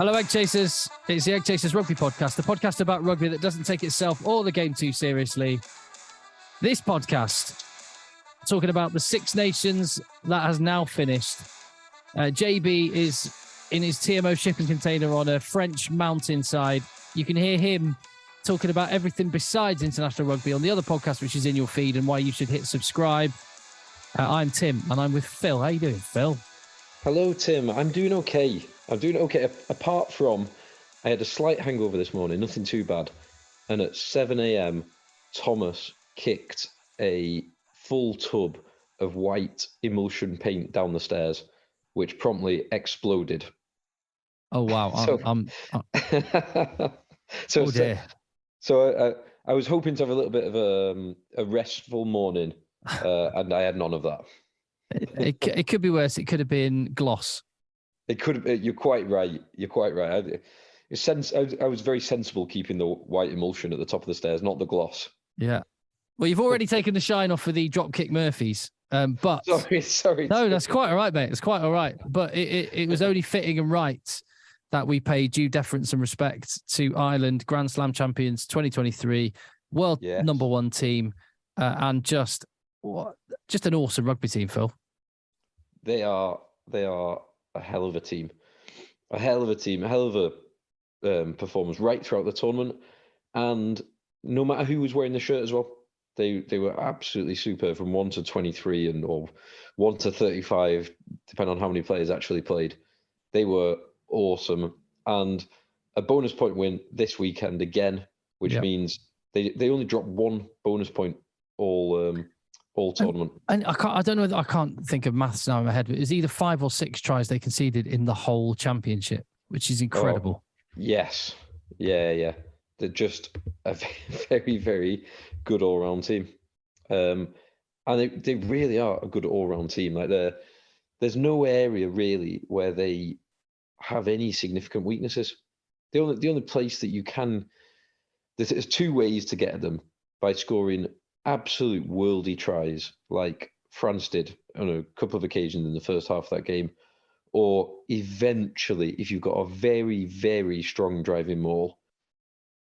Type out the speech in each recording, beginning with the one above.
Hello, EggChasers. It's the EggChasers Rugby Podcast, the podcast about rugby that doesn't take itself or the game too seriously. This podcast, talking about the Six Nations that has now finished. JB is in his TMO shipping container on a French mountainside. You can hear him talking about everything besides international rugby on the other podcast, which is in your feed, and why you should hit subscribe. I'm Tim, and I'm with Phil. How you doing, Phil? Hello, Tim. I'm doing okay. Apart from, I had a slight hangover this morning, nothing too bad. And at 7 a.m, Thomas kicked a full tub of white emulsion paint down the stairs, which promptly exploded. Oh, wow. So, oh, dear. So I was hoping to have a little bit of a restful morning, and I had none of that. It could be worse. It could have been gloss. It could. You're quite right. I was very sensible keeping the white emulsion at the top of the stairs, not the gloss. Yeah. Well, you've already taken the shine off for the Dropkick Murphys. But sorry. No, that's quite all right, mate. It's quite all right. But it was only fitting and right that we pay due deference and respect to Ireland, Grand Slam champions 2023, world number one team, and just an awesome rugby team, Phil. They are a hell of a team, a hell of a performance right throughout the tournament, and no matter who was wearing the shirt as well, they were absolutely superb from 1 to 23 or 1 to 35, depending on how many players actually played. They were awesome, and a bonus point win this weekend again, which means they only dropped one bonus point all tournament. And I don't know. I can't think of maths now in my head, but it's either 5 or 6 tries they conceded in the whole championship, which is incredible. Yes. Yeah. They're just a very, very good all-round team. And they really are a good all-round team. Like there's no area really where they have any significant weaknesses. The only place that you can, there's 2 ways to get at them: by scoring absolute worldy tries like France did on a couple of occasions in the first half of that game, or eventually, if you've got a very, very strong driving maul,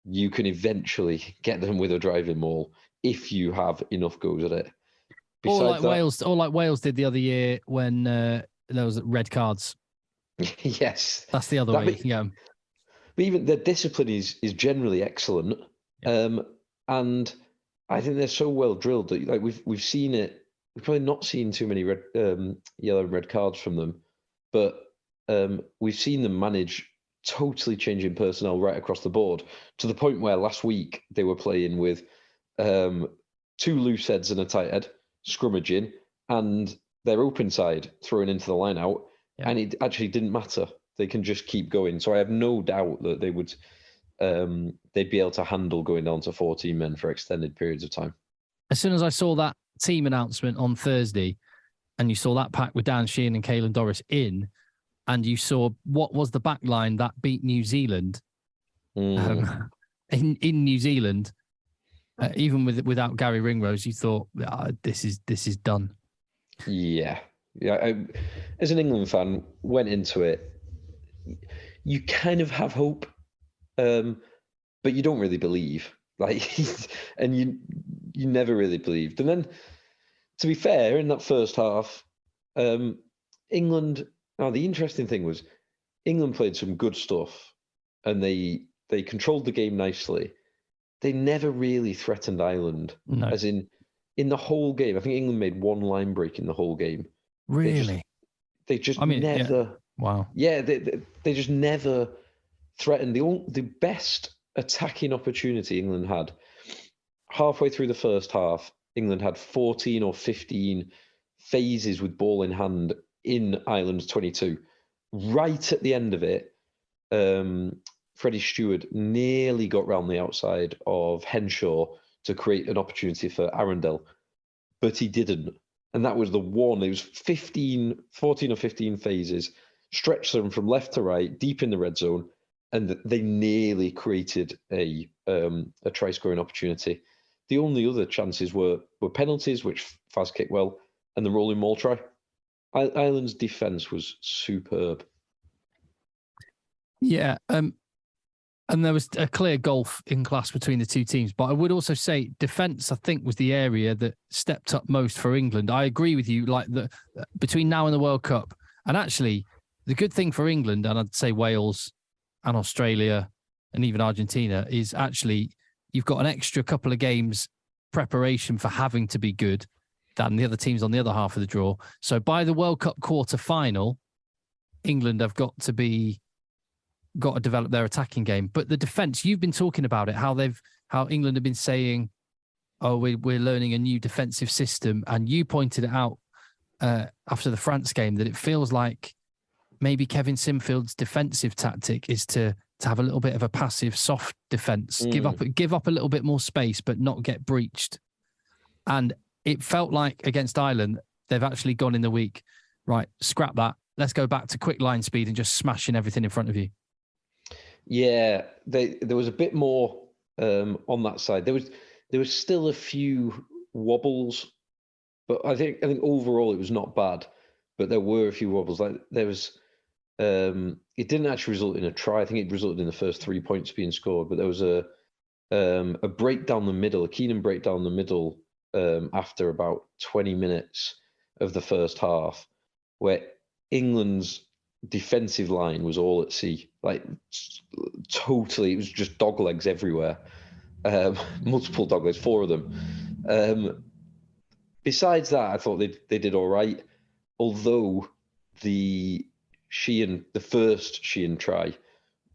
you can eventually get them with a driving maul if you have enough goes at it. Or like Wales did the other year when there was red cards. Yes, that's the other way you can get them. But even their discipline is generally excellent, and I think they're so well drilled that like we've seen it. We've probably not seen too many yellow and red cards from them, but we've seen them manage totally changing personnel right across the board, to the point where last week they were playing with 2 loose heads and a tight head scrummaging, and their open side thrown into the line out, and it actually didn't matter. They can just keep going. So I have no doubt that they would. They'd be able to handle going down to 14 men for extended periods of time. As soon as I saw that team announcement on Thursday, and you saw that pack with Dan Sheehan and Caelan Doris in, and you saw what was the back line that beat New Zealand in New Zealand, even without Gary Ringrose, you thought, this is done. Yeah. As an England fan, went into it. You kind of have hope. But you don't really believe, and you never really believed. And then, to be fair, in that first half, England. Now the interesting thing was, England played some good stuff, and they controlled the game nicely. They never really threatened Ireland, as in the whole game. I think England made 1 line break in the whole game. Really, they just never. Yeah. Wow. Yeah, they just never threatened. The best attacking opportunity England had halfway through the first half. England had 14 or 15 phases with ball in hand in Ireland's 22. Right at the end of it, Freddie Stewart nearly got round the outside of Henshaw to create an opportunity for Arundel, but he didn't. And that was the one. It was 14 or 15 phases, stretched them from left to right, deep in the red zone, and they nearly created a try-scoring opportunity. The only other chances were penalties, which Faz kicked well, and the rolling maul try. Ireland's defence was superb. Yeah. And there was a clear gulf in class between the two teams. But I would also say defence, I think, was the area that stepped up most for England. I agree with you, like between now and the World Cup. And actually, the good thing for England, and I'd say Wales and Australia and even Argentina, is actually you've got an extra couple of games preparation for having to be good than the other teams on the other half of the draw. So by the World Cup quarter final, England have got to develop their attacking game. But the defence, you've been talking about it, how England have been saying, oh, we're learning a new defensive system. And you pointed it out after the France game that it feels like maybe Kevin Sinfield's defensive tactic is to have a little bit of a passive, soft defence, give up a little bit more space, but not get breached. And it felt like against Ireland, they've actually gone in the week, right, scrap that. Let's go back to quick line speed and just smashing everything in front of you. Yeah, there was a bit more on that side. There was still a few wobbles, but I think overall it was not bad. But there were a few wobbles. Like there was, it didn't actually result in a try. I think it resulted in the first 3 points being scored. But there was a break down the middle, a Keenan break down the middle after about 20 minutes of the first half, where England's defensive line was all at sea, like totally. It was just dog legs everywhere, multiple dog legs, 4 of them. Besides that, I thought they did all right, although the first Sheehan try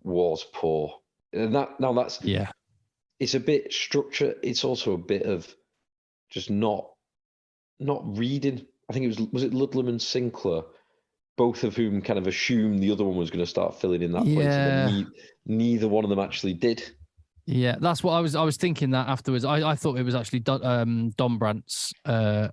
was poor, and that's it's a bit structure. It's also a bit of just not reading. I think was it Ludlam and Sinclair, both of whom kind of assumed the other one was going to start filling in that place, and then neither one of them actually did. Yeah, that's what I was thinking that afterwards. I thought it was actually Dombrandt's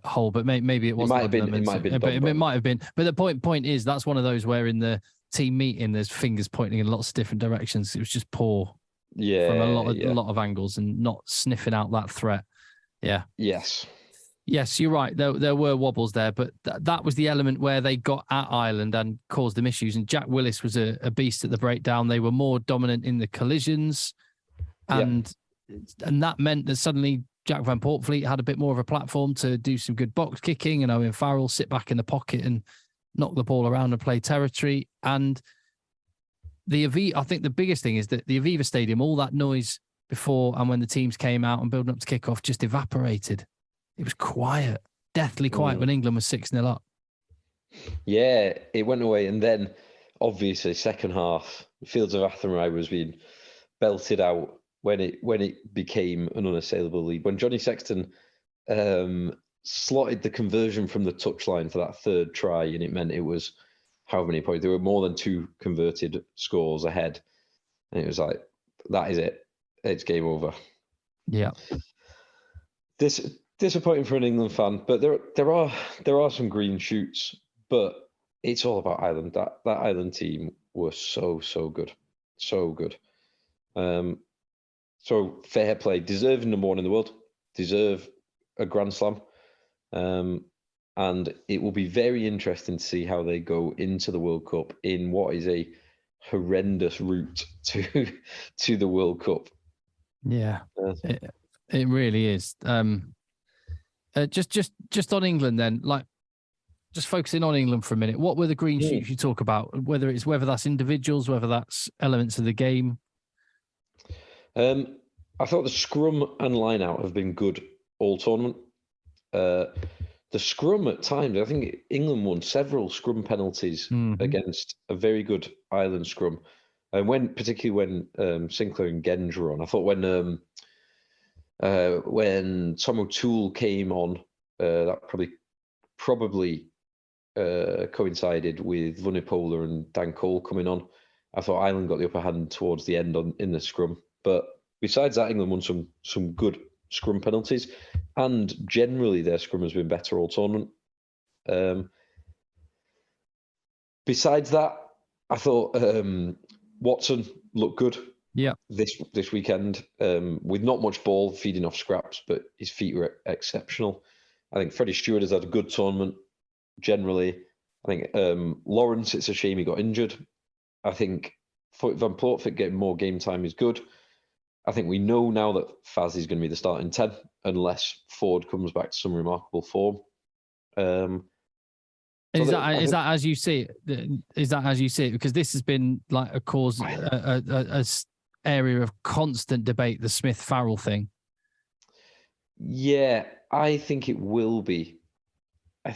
hole, but maybe it wasn't. It might have been. But the point is, that's one of those where in the team meeting, there's fingers pointing in lots of different directions. It was just poor, from a lot of angles and not sniffing out that threat. Yeah. Yes, you're right. There were wobbles there, but that was the element where they got at Ireland and caused them issues. And Jack Willis was a beast at the breakdown. They were more dominant in the collisions. And that meant that suddenly Jack Van Portfleet had a bit more of a platform to do some good box kicking, and Owen Farrell sit back in the pocket and knock the ball around and play territory. And I think the biggest thing is that the Aviva Stadium, all that noise before and when the teams came out and building up to kickoff just evaporated. It was quiet, deathly quiet when England was 6-0 up. Yeah, it went away. And then, obviously, second half, Fields of Athenry was being belted out when it became an unassailable lead. When Johnny Sexton slotted the conversion from the touchline for that third try, and it meant it was how many points? There were more than 2 converted scores ahead. And it was like, that is it. It's game over. Yeah. Disappointing for an England fan, but there are some green shoots. But it's all about Ireland. That Ireland team was so good, so good. So fair play, deserving number 1 in the world, deserve a Grand Slam, and it will be very interesting to see how they go into the World Cup in what is a horrendous route to the World Cup. Yeah, it really is. Just on England then, like just focusing on England for a minute. What were the green shoots you talk about? Whether that's individuals, whether that's elements of the game. I thought the scrum and line out have been good all tournament. The scrum at times, I think England won several scrum penalties against a very good Ireland scrum. And particularly when Sinclair and Genge were on, I thought when Tom O'Toole came on, that probably coincided with Vunipola and Dan Cole coming on. I thought Ireland got the upper hand towards the end in the scrum. But besides that, England won some good scrum penalties, and generally their scrum has been better all tournament. Besides that, I thought Watson looked good. Yeah, this weekend with not much ball, feeding off scraps, but his feet were exceptional. I think Freddie Stewart has had a good tournament generally. I think Lawrence, it's a shame he got injured. I think Van Plotfit getting more game time is good. I think we know now that Faz is going to be the starting 10 unless Ford comes back to some remarkable form. Is that as you see it? Is that as you see it? Because this has been like a cause, a area of constant debate, the Smith-Farrell thing. Yeah, I think it will be. I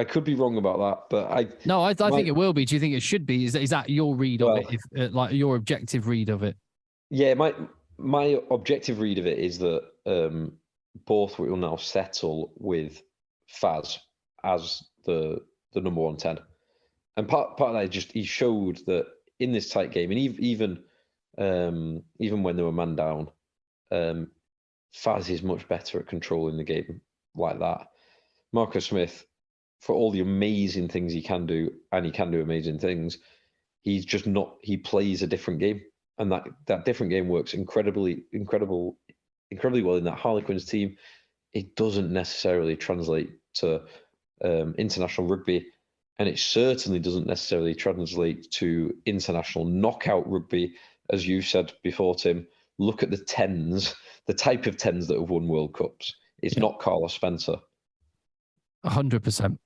could be wrong about that, but I think it will be. Do you think it should be? Is that your read of it? If like your objective read of it? Yeah, my objective read of it is that Borthwick will now settle with Faz as the number 110, and part of that just he showed that in this tight game, and even when they were man down, Faz is much better at controlling the game like that. Marcus Smith, for all the amazing things he can do, and he can do amazing things, he's just not. He plays a different game, and that different game works incredibly well in that Harlequins team. It doesn't necessarily translate to international rugby, and it certainly doesn't necessarily translate to international knockout rugby, as you said before, Tim. Look at the 10s, the type of 10s that have won World Cups. It's not Carlos Spencer. 100%.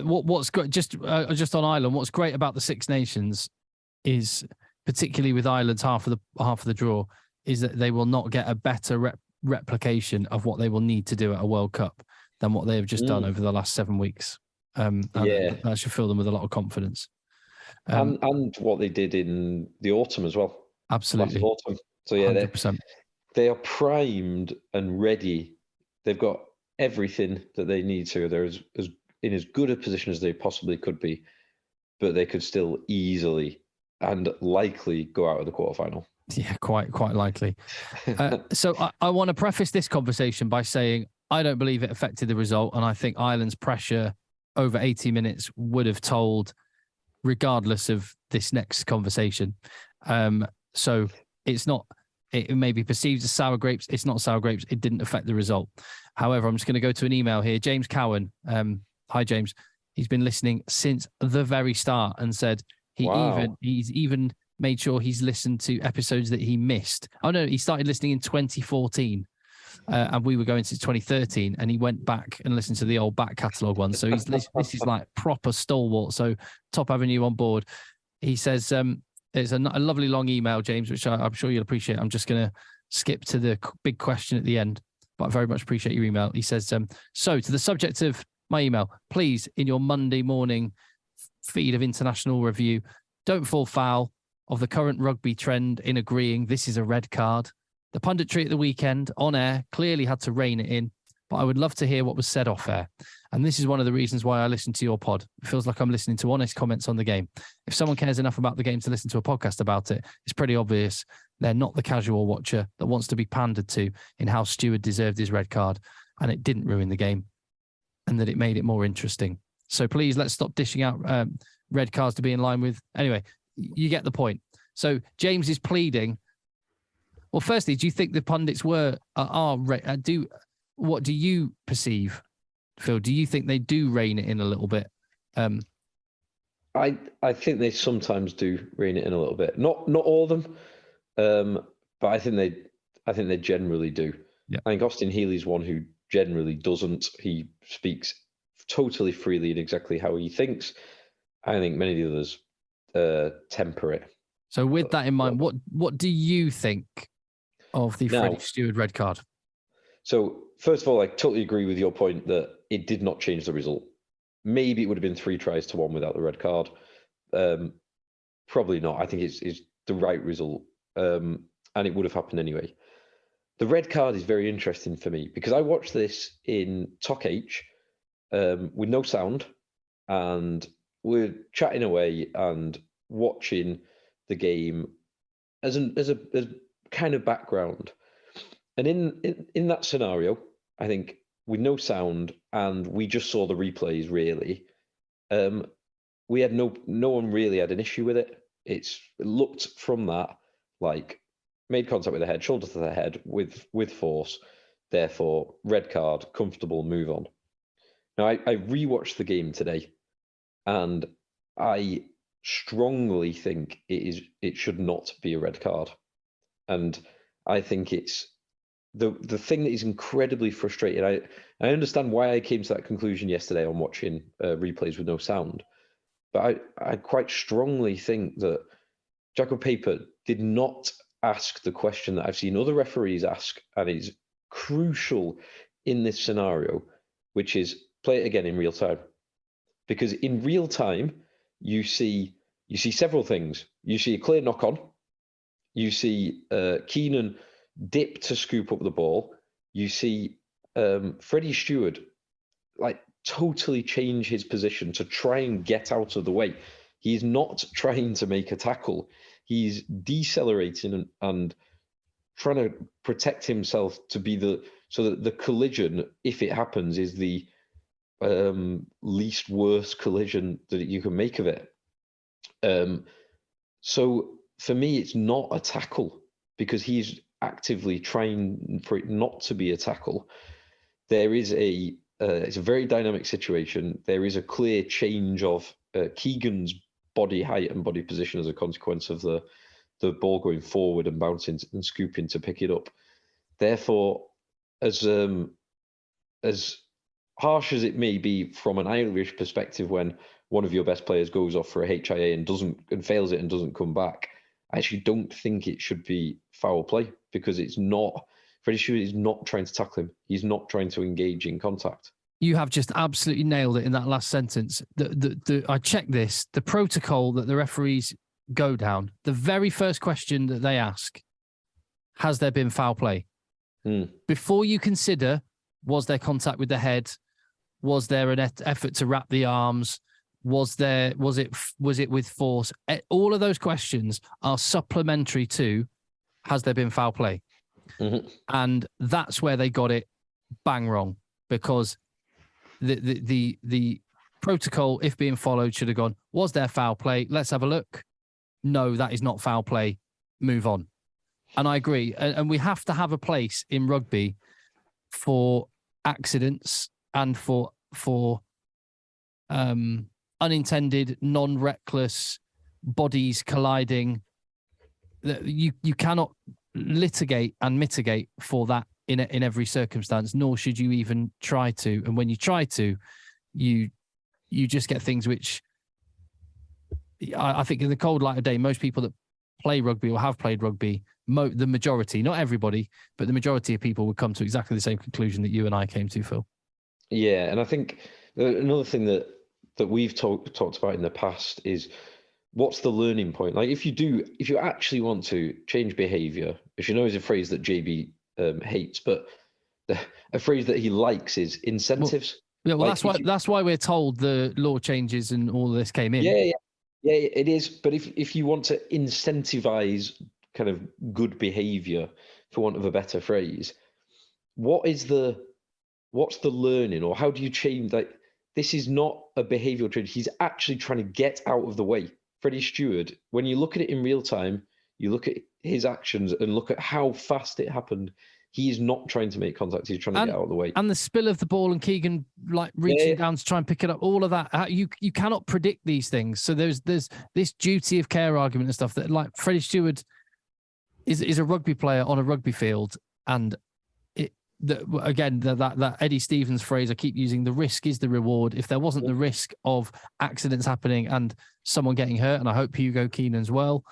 What's great, just on Ireland, what's great about the Six Nations is, particularly with Ireland's half of the draw, is that they will not get a better replication of what they will need to do at a World Cup than what they have just done over the last 7 weeks. That should fill them with a lot of confidence. And what they did in the autumn as well. Absolutely. Last autumn. So yeah, 100%. They are primed and ready. They've got everything that they need to. They're in as good a position as they possibly could be, but they could still easily and likely go out of the quarterfinal. Yeah, quite likely. So I want to preface this conversation by saying I don't believe it affected the result, and I think Ireland's pressure over 80 minutes would have told, regardless of this next conversation. So it's not. It may be perceived as sour grapes. It's not sour grapes. It didn't affect the result. However, I'm just going to go to an email here. James Cowan. Hi, James. He's been listening since the very start and said he's even made sure he's listened to episodes that he missed. Oh, no, he started listening in 2014 and we were going since 2013, and he went back and listened to the old back catalogue ones. So this is like proper stalwart. So top having you on board. He says, it's a lovely long email, James, which I'm sure you'll appreciate. I'm just going to skip to the big question at the end, but I very much appreciate your email. He says, so to the subject of my email, please, in your Monday morning feed of International Review, don't fall foul of the current rugby trend in agreeing this is a red card. The punditry at the weekend on air clearly had to rein it in, but I would love to hear what was said off air. And this is one of the reasons why I listen to your pod. It feels like I'm listening to honest comments on the game. If someone cares enough about the game to listen to a podcast about it, it's pretty obvious they're not the casual watcher that wants to be pandered to in how Stewart deserved his red card and it didn't ruin the game and that it made it more interesting. So please, let's stop dishing out red cards to be in line with. Anyway, you get the point. So James is pleading. Well, firstly, do you think the pundits what do you perceive, Phil? Do you think they do rein it in a little bit? I think they sometimes do rein it in a little bit. Not all of them, but I think they generally do. Yeah. I think Austin Healy's one who generally doesn't. He speaks totally freely and exactly how he thinks. I think many of the others temper it. So with that in mind, what do you think of the Freddie Stewart red card? So first of all, I totally agree with your point that it did not change the result. Maybe it would have been 3-1 without the red card. Probably not. I think it's the right result, and it would have happened anyway. The red card is very interesting for me because I watched this in Talk H with no sound, and we're chatting away and watching the game as a kind of background. And in that scenario, I think with no sound and we just saw the replays really, we had no one really had an issue with it. It looked from that like made contact with the head, shoulder to the head with force, therefore red card, comfortable, move on. Now I rewatched the game today and I strongly think it should not be a red card. And I think it's the thing that is incredibly frustrating. I understand why I came to that conclusion yesterday on watching replays with no sound, but I quite strongly think that Jacob Paper did not ask the question that I've seen other referees ask, and is crucial in this scenario, which is play it again in real time. Because in real time, you see several things. You see a clear knock on. You see Keenan dip to scoop up the ball. You see Freddie Stewart like totally change his position to try and get out of the way. He's not trying to make a tackle. He's decelerating and trying to protect himself to be so that the collision, if it happens, is the least worst collision that you can make of it. So for me, it's not a tackle because he's actively trying for it not to be a tackle. There is it's a very dynamic situation. There is a clear change of Keegan's body height and body position as a consequence of the ball going forward and bouncing and scooping to pick it up. Therefore, as harsh as it may be from an Irish perspective, when one of your best players goes off for a HIA and fails it and doesn't come back, I actually don't think it should be foul play because it's not. Freddie Stewart is not trying to tackle him. He's not trying to engage in contact. You have just absolutely nailed it in that last sentence. I checked this. The protocol that the referees go down, the very first question that they ask, has there been foul play? Before you consider, was there contact with the head? Was there an effort to wrap the arms? Was it with force? All of those questions are supplementary to, has there been foul play? Mm-hmm. And that's where they got it bang wrong, because the protocol, if being followed, should have gone, was there foul play? Let's have a look. No, that is not foul play. Move on. And I agree. And we have to have a place in rugby for accidents and for unintended, non-reckless bodies colliding. You cannot litigate and mitigate for that in every circumstance, nor should you even try to. And when you try to, you just get things which I think in the cold light of day, most people that play rugby or have played rugby, the majority, not everybody, but the majority of people would come to exactly the same conclusion that you and I came to, Phil. Yeah, and I think another thing that we've talked about in the past is, what's the learning point? Like if you actually want to change behavior, if you know is a phrase that JB hates, but a phrase that he likes is incentives. Well, like that's why we're told the law changes and all of this came in. Yeah, it is. But if you want to incentivize kind of good behavior, for want of a better phrase, what's the learning, or how do you change? Like, this is not a behavioral change. He's actually trying to get out of the way. Freddie Stewart, when you look at it in real time, you look at his actions and look at how fast it happened. He is not trying to make contact. He's trying to get out of the way. And the spill of the ball and Keegan like reaching down to try and pick it up, all of that. You cannot predict these things. So there's this duty of care argument and stuff that, like, Freddie Stewart is a rugby player on a rugby field, and that Eddie Stevens phrase I keep using, the risk is the reward. If there wasn't the risk of accidents happening and someone getting hurt, and I hope Hugo Keenan's well,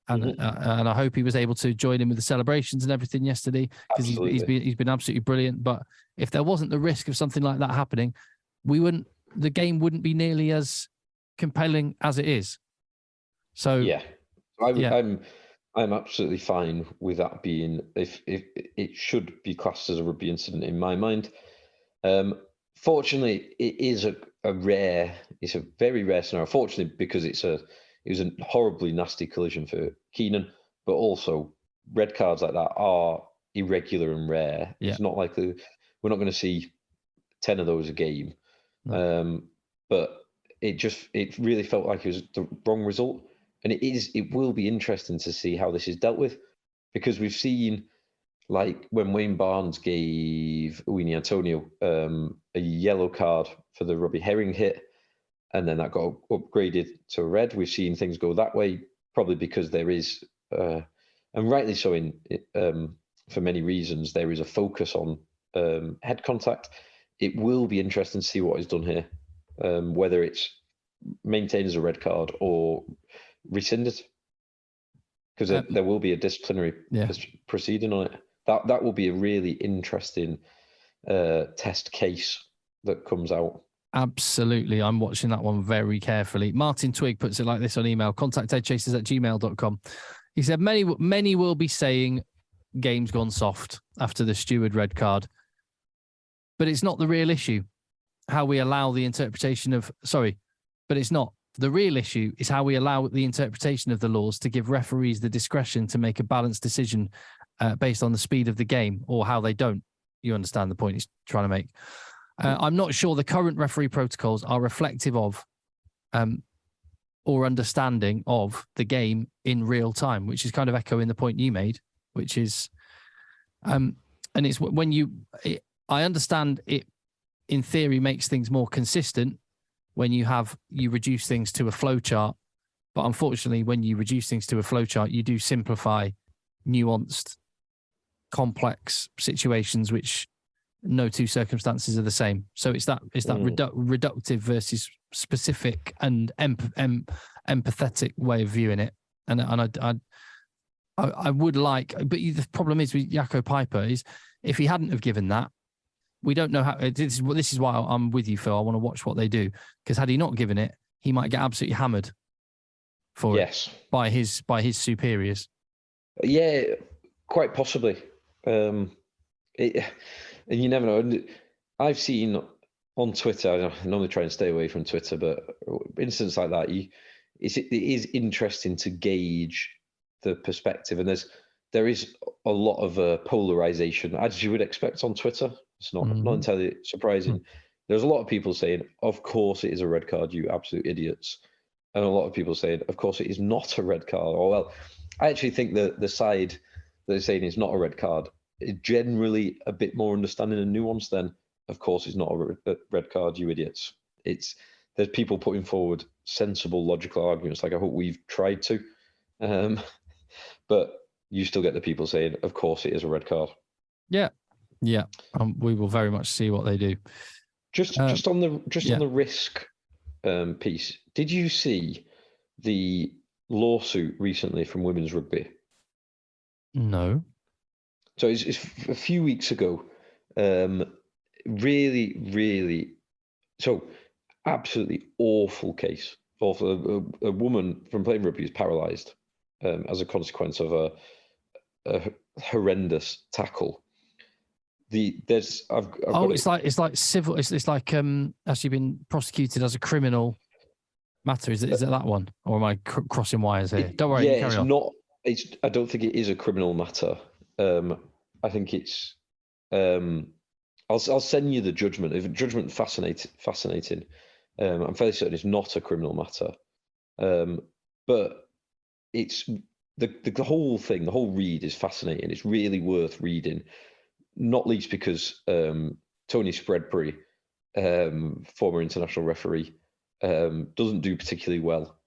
and I hope he was able to join in with the celebrations and everything yesterday, because he's been absolutely brilliant. But if there wasn't the risk of something like that happening, the game wouldn't be nearly as compelling as it is. So I'm absolutely fine with that being, if it should be classed as a rugby incident in my mind. Fortunately, it is a very rare scenario. Fortunately, because it was a horribly nasty collision for Keenan, but also red cards like that are irregular and rare. Yeah. It's not like we're not going to see 10 of those a game. But it really felt like it was the wrong result. And it will be interesting to see how this is dealt with, because we've seen, like, when Wayne Barnes gave Uini Antonio a yellow card for the Robbie Herring hit, and then that got upgraded to red. We've seen things go that way, probably because there is, and rightly so, for many reasons, there is a focus on head contact. It will be interesting to see what is done here, whether it's maintained as a red card or rescinded, because there will be a disciplinary proceeding on it. That will be a really interesting test case that comes out. Absolutely. I'm watching that one very carefully. Martin Twigg puts it like this on email, contact@eggchasers@gmail.com. He said, many will be saying game's gone soft after the Steward red card, but it's not the real issue. How we allow the interpretation of, but it's not. The real issue is how we allow the interpretation of the laws to give referees the discretion to make a balanced decision based on the speed of the game, or how they don't. You understand the point he's trying to make. I'm not sure the current referee protocols are reflective of or understanding of the game in real time, which is kind of echoing the point you made, which is, and it's when I understand it in theory makes things more consistent when you reduce things to a flow chart. But unfortunately, when you reduce things to a flow chart, you do simplify nuanced, complex situations, which no two circumstances are the same. So it's that reductive versus specific and empathetic way of viewing it. And I would like, but the problem is with Jaco Peyper is if he hadn't have given that, we don't know how. This is why I'm with you, Phil. I want to watch what they do, because had he not given it, he might get absolutely hammered for it by his superiors. Yeah, quite possibly. And you never know. I've seen on Twitter, I normally try and stay away from Twitter, but incidents like that, it is interesting to gauge the perspective. And there is a lot of polarization, as you would expect on Twitter. It's not entirely surprising. There's a lot of people saying, of course it is a red card, you absolute idiots. And a lot of people saying, of course it is not a red card. Or, well, I actually think the side that is saying it's not a red card is generally a bit more understanding and nuanced than, of course it's not a red card, you idiots. There's people putting forward sensible, logical arguments, like I hope we've tried to. But you still get the people saying, of course it is a red card. Yeah. Yeah. We will very much see what they do. Just on the risk piece, did you see the lawsuit recently from women's rugby? No. So it's a few weeks ago. Really, really, so absolutely awful case. Awful. A woman from playing rugby is paralysed as a consequence of a horrendous tackle. It's like civil. It's like actually been prosecuted as a criminal matter. Is it that one, or am I crossing wires here? Don't worry. Yeah, it's not. I don't think it is a criminal matter. I think it's. I'll send you the judgment. If judgment fascinating. I'm fairly certain it's not a criminal matter. But it's the whole thing. The whole read is fascinating. It's really worth reading. Not least because Tony Spreadbury, former international referee, doesn't do particularly well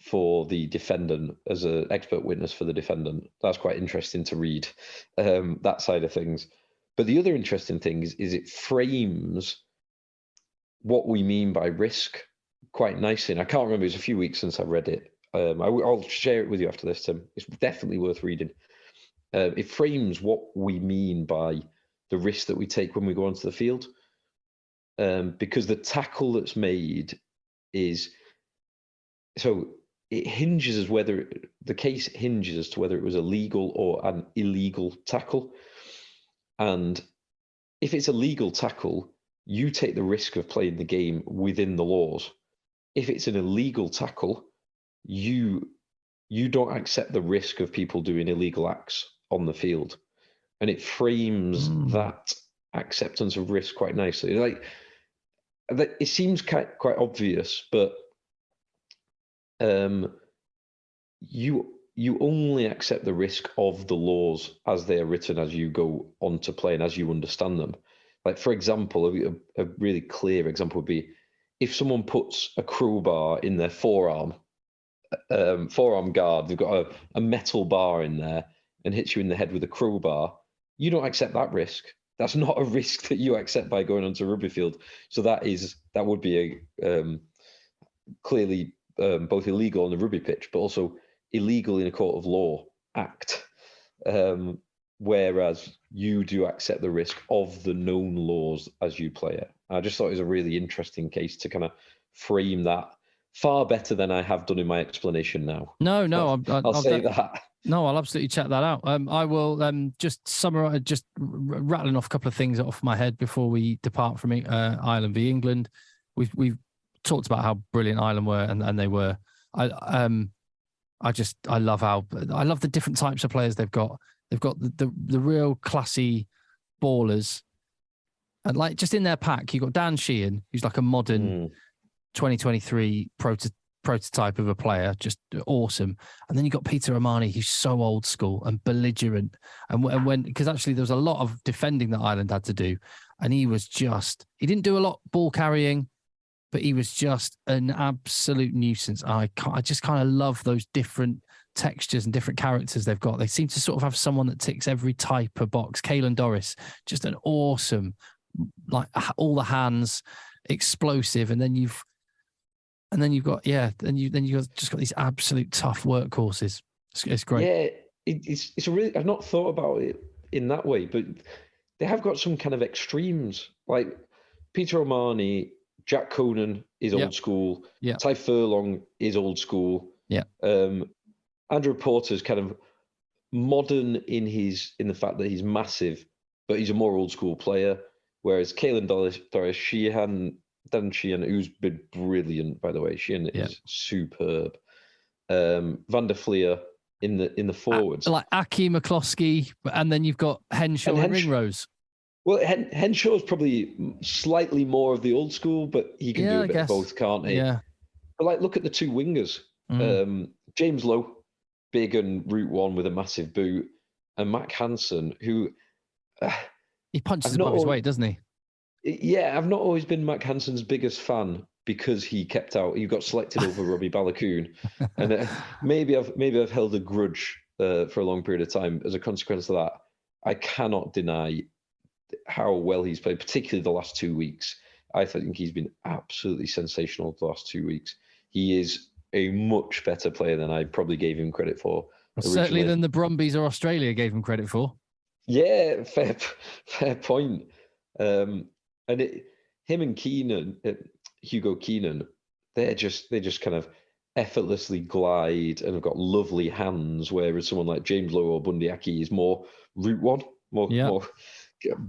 for the defendant as an expert witness for the defendant. That's quite interesting to read, that side of things. But the other interesting thing is it frames what we mean by risk quite nicely. And I can't remember, it was a few weeks since I read it. I'll share it with you after this, Tim. It's definitely worth reading. It frames what we mean by the risk that we take when we go onto the field. Because the tackle that's made is, so it hinges as whether, the case hinges as to whether it was a legal or an illegal tackle. And if it's a legal tackle, you take the risk of playing the game within the laws. If it's an illegal tackle, you don't accept the risk of people doing illegal acts on the field. And it frames that acceptance of risk quite nicely. Like, it seems quite obvious, but you only accept the risk of the laws as they are written as you go on to play and as you understand them. Like, for example, a really clear example would be if someone puts a crowbar in their forearm guard, they've got a metal bar in there and hits you in the head with a crowbar, you don't accept that risk. That's not a risk that you accept by going onto a rugby field. So that would be a clearly both illegal on the rugby pitch, but also illegal in a court of law act. Whereas you do accept the risk of the known laws as you play it. I just thought it was a really interesting case to kind of frame that far better than I have done in my explanation now. No, I'll say that. No, I'll absolutely check that out. I will just summarize, just rattling off a couple of things off my head before we depart from Ireland v England. We've talked about how brilliant Ireland were, and they were. I love the different types of players they've got. They've got the real classy ballers, and like just in their pack, you've got Dan Sheehan, who's like a modern 2023 prototype of a player, just awesome. And then you got Peter Omani, who's so old school and belligerent. And when because actually there was a lot of defending that Ireland had to do, and he didn't do a lot ball carrying, but he was just an absolute nuisance. I just kind of love those different textures and different characters they've got. They seem to sort of have someone that ticks every type of box. Caelan Doris, just an awesome, like all the hands, explosive, and then you've got just got these absolute tough workhorses. It's great. Yeah, it's a really. I've not thought about it in that way, but they have got some kind of extremes. Like Peter Omani, Jack Conan is old school. Yeah. Ty Furlong is old school. Yeah. Andrew Porter's kind of modern in the fact that he's massive, but he's a more old school player. Whereas Caelan Doris Dan Sheehan, who's been brilliant, by the way. Sheehan is superb. Van der Fleer in the forwards, like Aki McCloskey, and then you've got Henshaw and Ringrose. Well, Henshaw's probably slightly more of the old school, but he can do a bit of both, can't he? Yeah. But like, look at the two wingers. James Lowe, big and route one with a massive boot, and Mac Hansen, who he punches above his weight, doesn't he? Yeah, I've not always been Mac Hansen's biggest fan because he got selected over Robbie Balakoon, and maybe I've held a grudge for a long period of time as a consequence of that. I cannot deny how well he's played, particularly the last 2 weeks. I think he's been absolutely sensational the last 2 weeks. He is a much better player than I probably gave him credit for. Certainly than the Brumbies or Australia gave him credit for. Yeah, fair point. And him and Keenan, Hugo Keenan, they just kind of effortlessly glide and have got lovely hands, whereas someone like James Lowe or Bundy Aki is more route one, more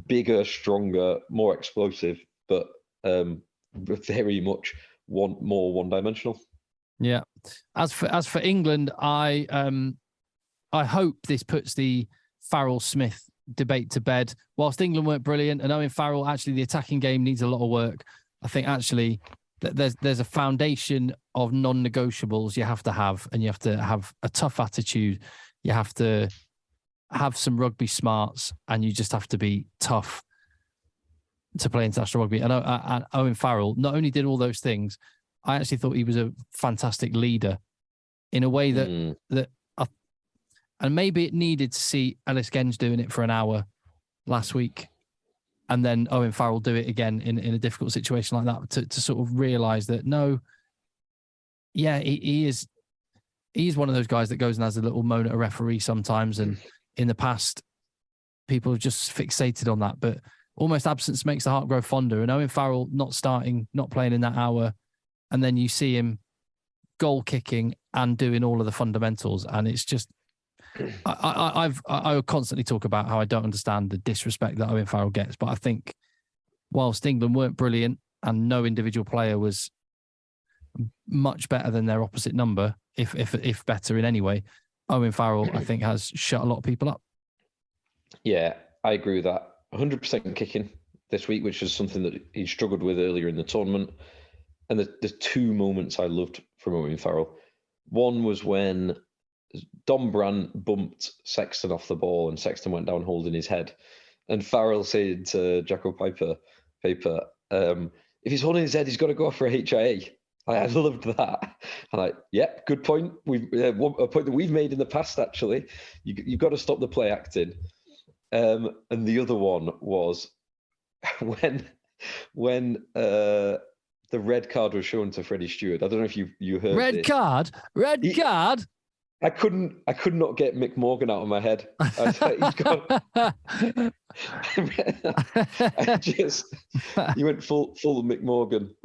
bigger, stronger, more explosive, but very much more one-dimensional. Yeah. As for England, I hope this puts the Farrell-Smith debate to bed. Whilst England weren't brilliant, and Owen Farrell, actually the attacking game needs a lot of work. I think actually there's a foundation of non-negotiables you have to have, and you have to have a tough attitude. You have to have some rugby smarts, and you just have to be tough to play international rugby. And Owen Farrell not only did all those things, I actually thought he was a fantastic leader in a way that and maybe it needed to see Ellis Genge doing it for an hour last week, and then Owen Farrell do it again in a difficult situation like that to sort of realise that he is one of those guys that goes and has a little moan at a referee sometimes, and in the past people have just fixated on that, but almost absence makes the heart grow fonder. And Owen Farrell not starting, not playing in that hour, and then you see him goal kicking and doing all of the fundamentals, and it's just I constantly talk about how I don't understand the disrespect that Owen Farrell gets, but I think whilst England weren't brilliant and no individual player was much better than their opposite number, if better in any way, Owen Farrell I think has shut a lot of people up. Yeah, I agree with that. 100% kicking this week, which is something that he struggled with earlier in the tournament. And the two moments I loved from Owen Farrell. One was when Dom Brandt bumped Sexton off the ball and Sexton went down holding his head. And Farrell said to Jacko Paper, if he's holding his head, he's got to go for a HIA. I loved that. I'm like, yep, good point. We've a point that we've made in the past. Actually, you've got to stop the play acting. And the other one was when the red card was shown to Freddie Stewart. I don't know if you heard red this. card. I could not get Mick Morgan out of my head. I was like, he went full Mick Morgan.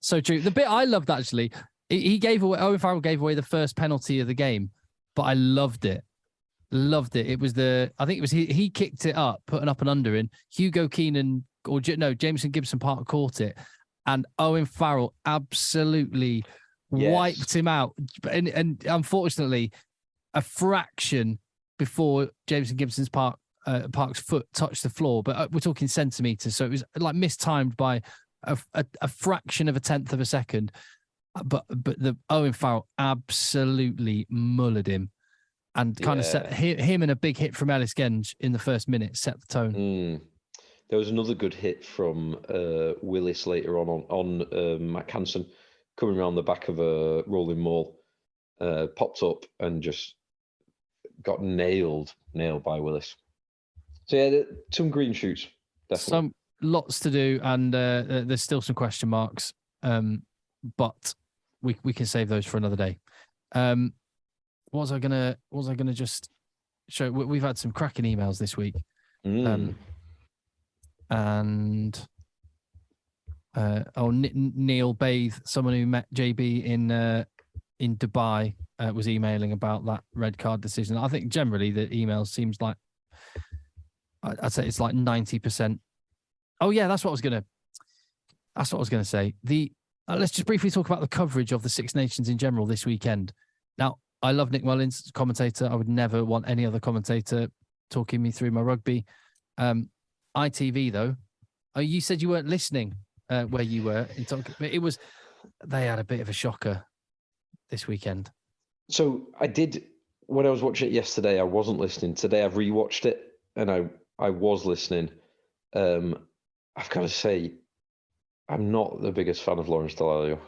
So true. The bit I loved, actually, Owen Farrell gave away the first penalty of the game, but I loved it. It was I think it was he kicked it up, putting up and under in. Hugo Keenan, Jameson Gibson Park caught it, and Owen Farrell absolutely wiped him out. And unfortunately, a fraction before Jameson Gibson's Park's foot touched the floor, but we're talking centimeters, so it was like mistimed by a fraction of a tenth of a second. But the Owen Farrell absolutely mullered him. And kind of set him and a big hit from Ellis Genge in the first minute set the tone. There was another good hit from Willis later on Matt Hansen coming around the back of a rolling maul, popped up and just got nailed by Willis. So yeah, some green shoots. Definitely. Lots to do, and there's still some question marks, but we can save those for another day. What was I gonna just show? We've had some cracking emails this week, and Neil Bathe, someone who met JB in Dubai, was emailing about that red card decision. I think generally the email seems like I'd say it's like 90%. Oh yeah, that's what I was gonna say. Let's just briefly talk about the coverage of the Six Nations in general this weekend. Now, I love Nick Mullins, commentator. I would never want any other commentator talking me through my rugby. ITV, though, you said you weren't listening where you were in talking, but they had a bit of a shocker this weekend. So I did, when I was watching it yesterday, I wasn't listening. Today I've rewatched it and I was listening. I've got to say, I'm not the biggest fan of Lawrence Dallaglio.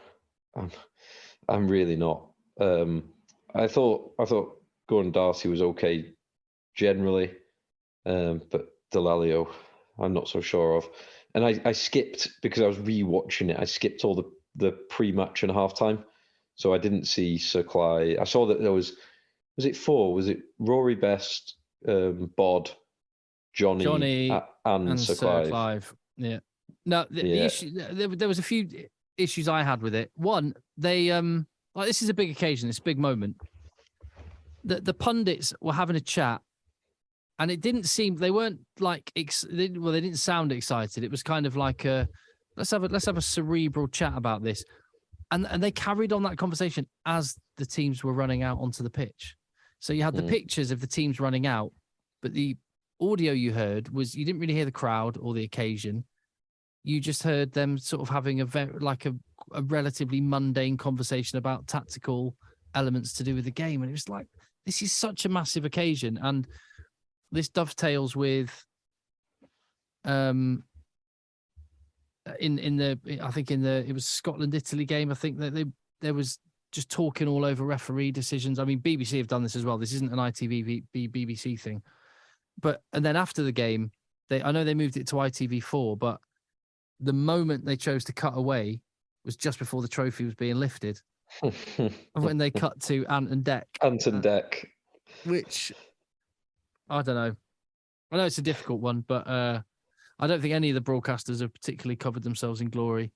I'm really not. I thought Gordon Darcy was okay generally, but Dallaglio, I'm not so sure of. And I skipped, because I was rewatching it, I skipped all the pre-match and halftime, so I didn't see Sir Clive. I saw that there was it four? Was it Rory Best, Bod, Johnny and Sir Clive? Yeah. No, the issue, there was a few issues I had with it. One, they like, this is a big occasion, this big moment. The pundits were having a chat, and it didn't seem, they weren't like they didn't sound excited. It was kind of like let's have a cerebral chat about this, and they carried on that conversation as the teams were running out onto the pitch. So you had the pictures of the teams running out, but the audio you heard was, you didn't really hear the crowd or the occasion. You just heard them sort of having a relatively mundane conversation about tactical elements to do with the game. And it was like, this is such a massive occasion. And this dovetails with, it was Scotland-Italy game. I think that there was just talking all over referee decisions. I mean, BBC have done this as well. This isn't an ITV BBC thing. And then after the game, I know they moved it to ITV4, but the moment they chose to cut away was just before the trophy was being lifted. When they cut to Ant and Dec. Which, I don't know. I know it's a difficult one, but I don't think any of the broadcasters have particularly covered themselves in glory.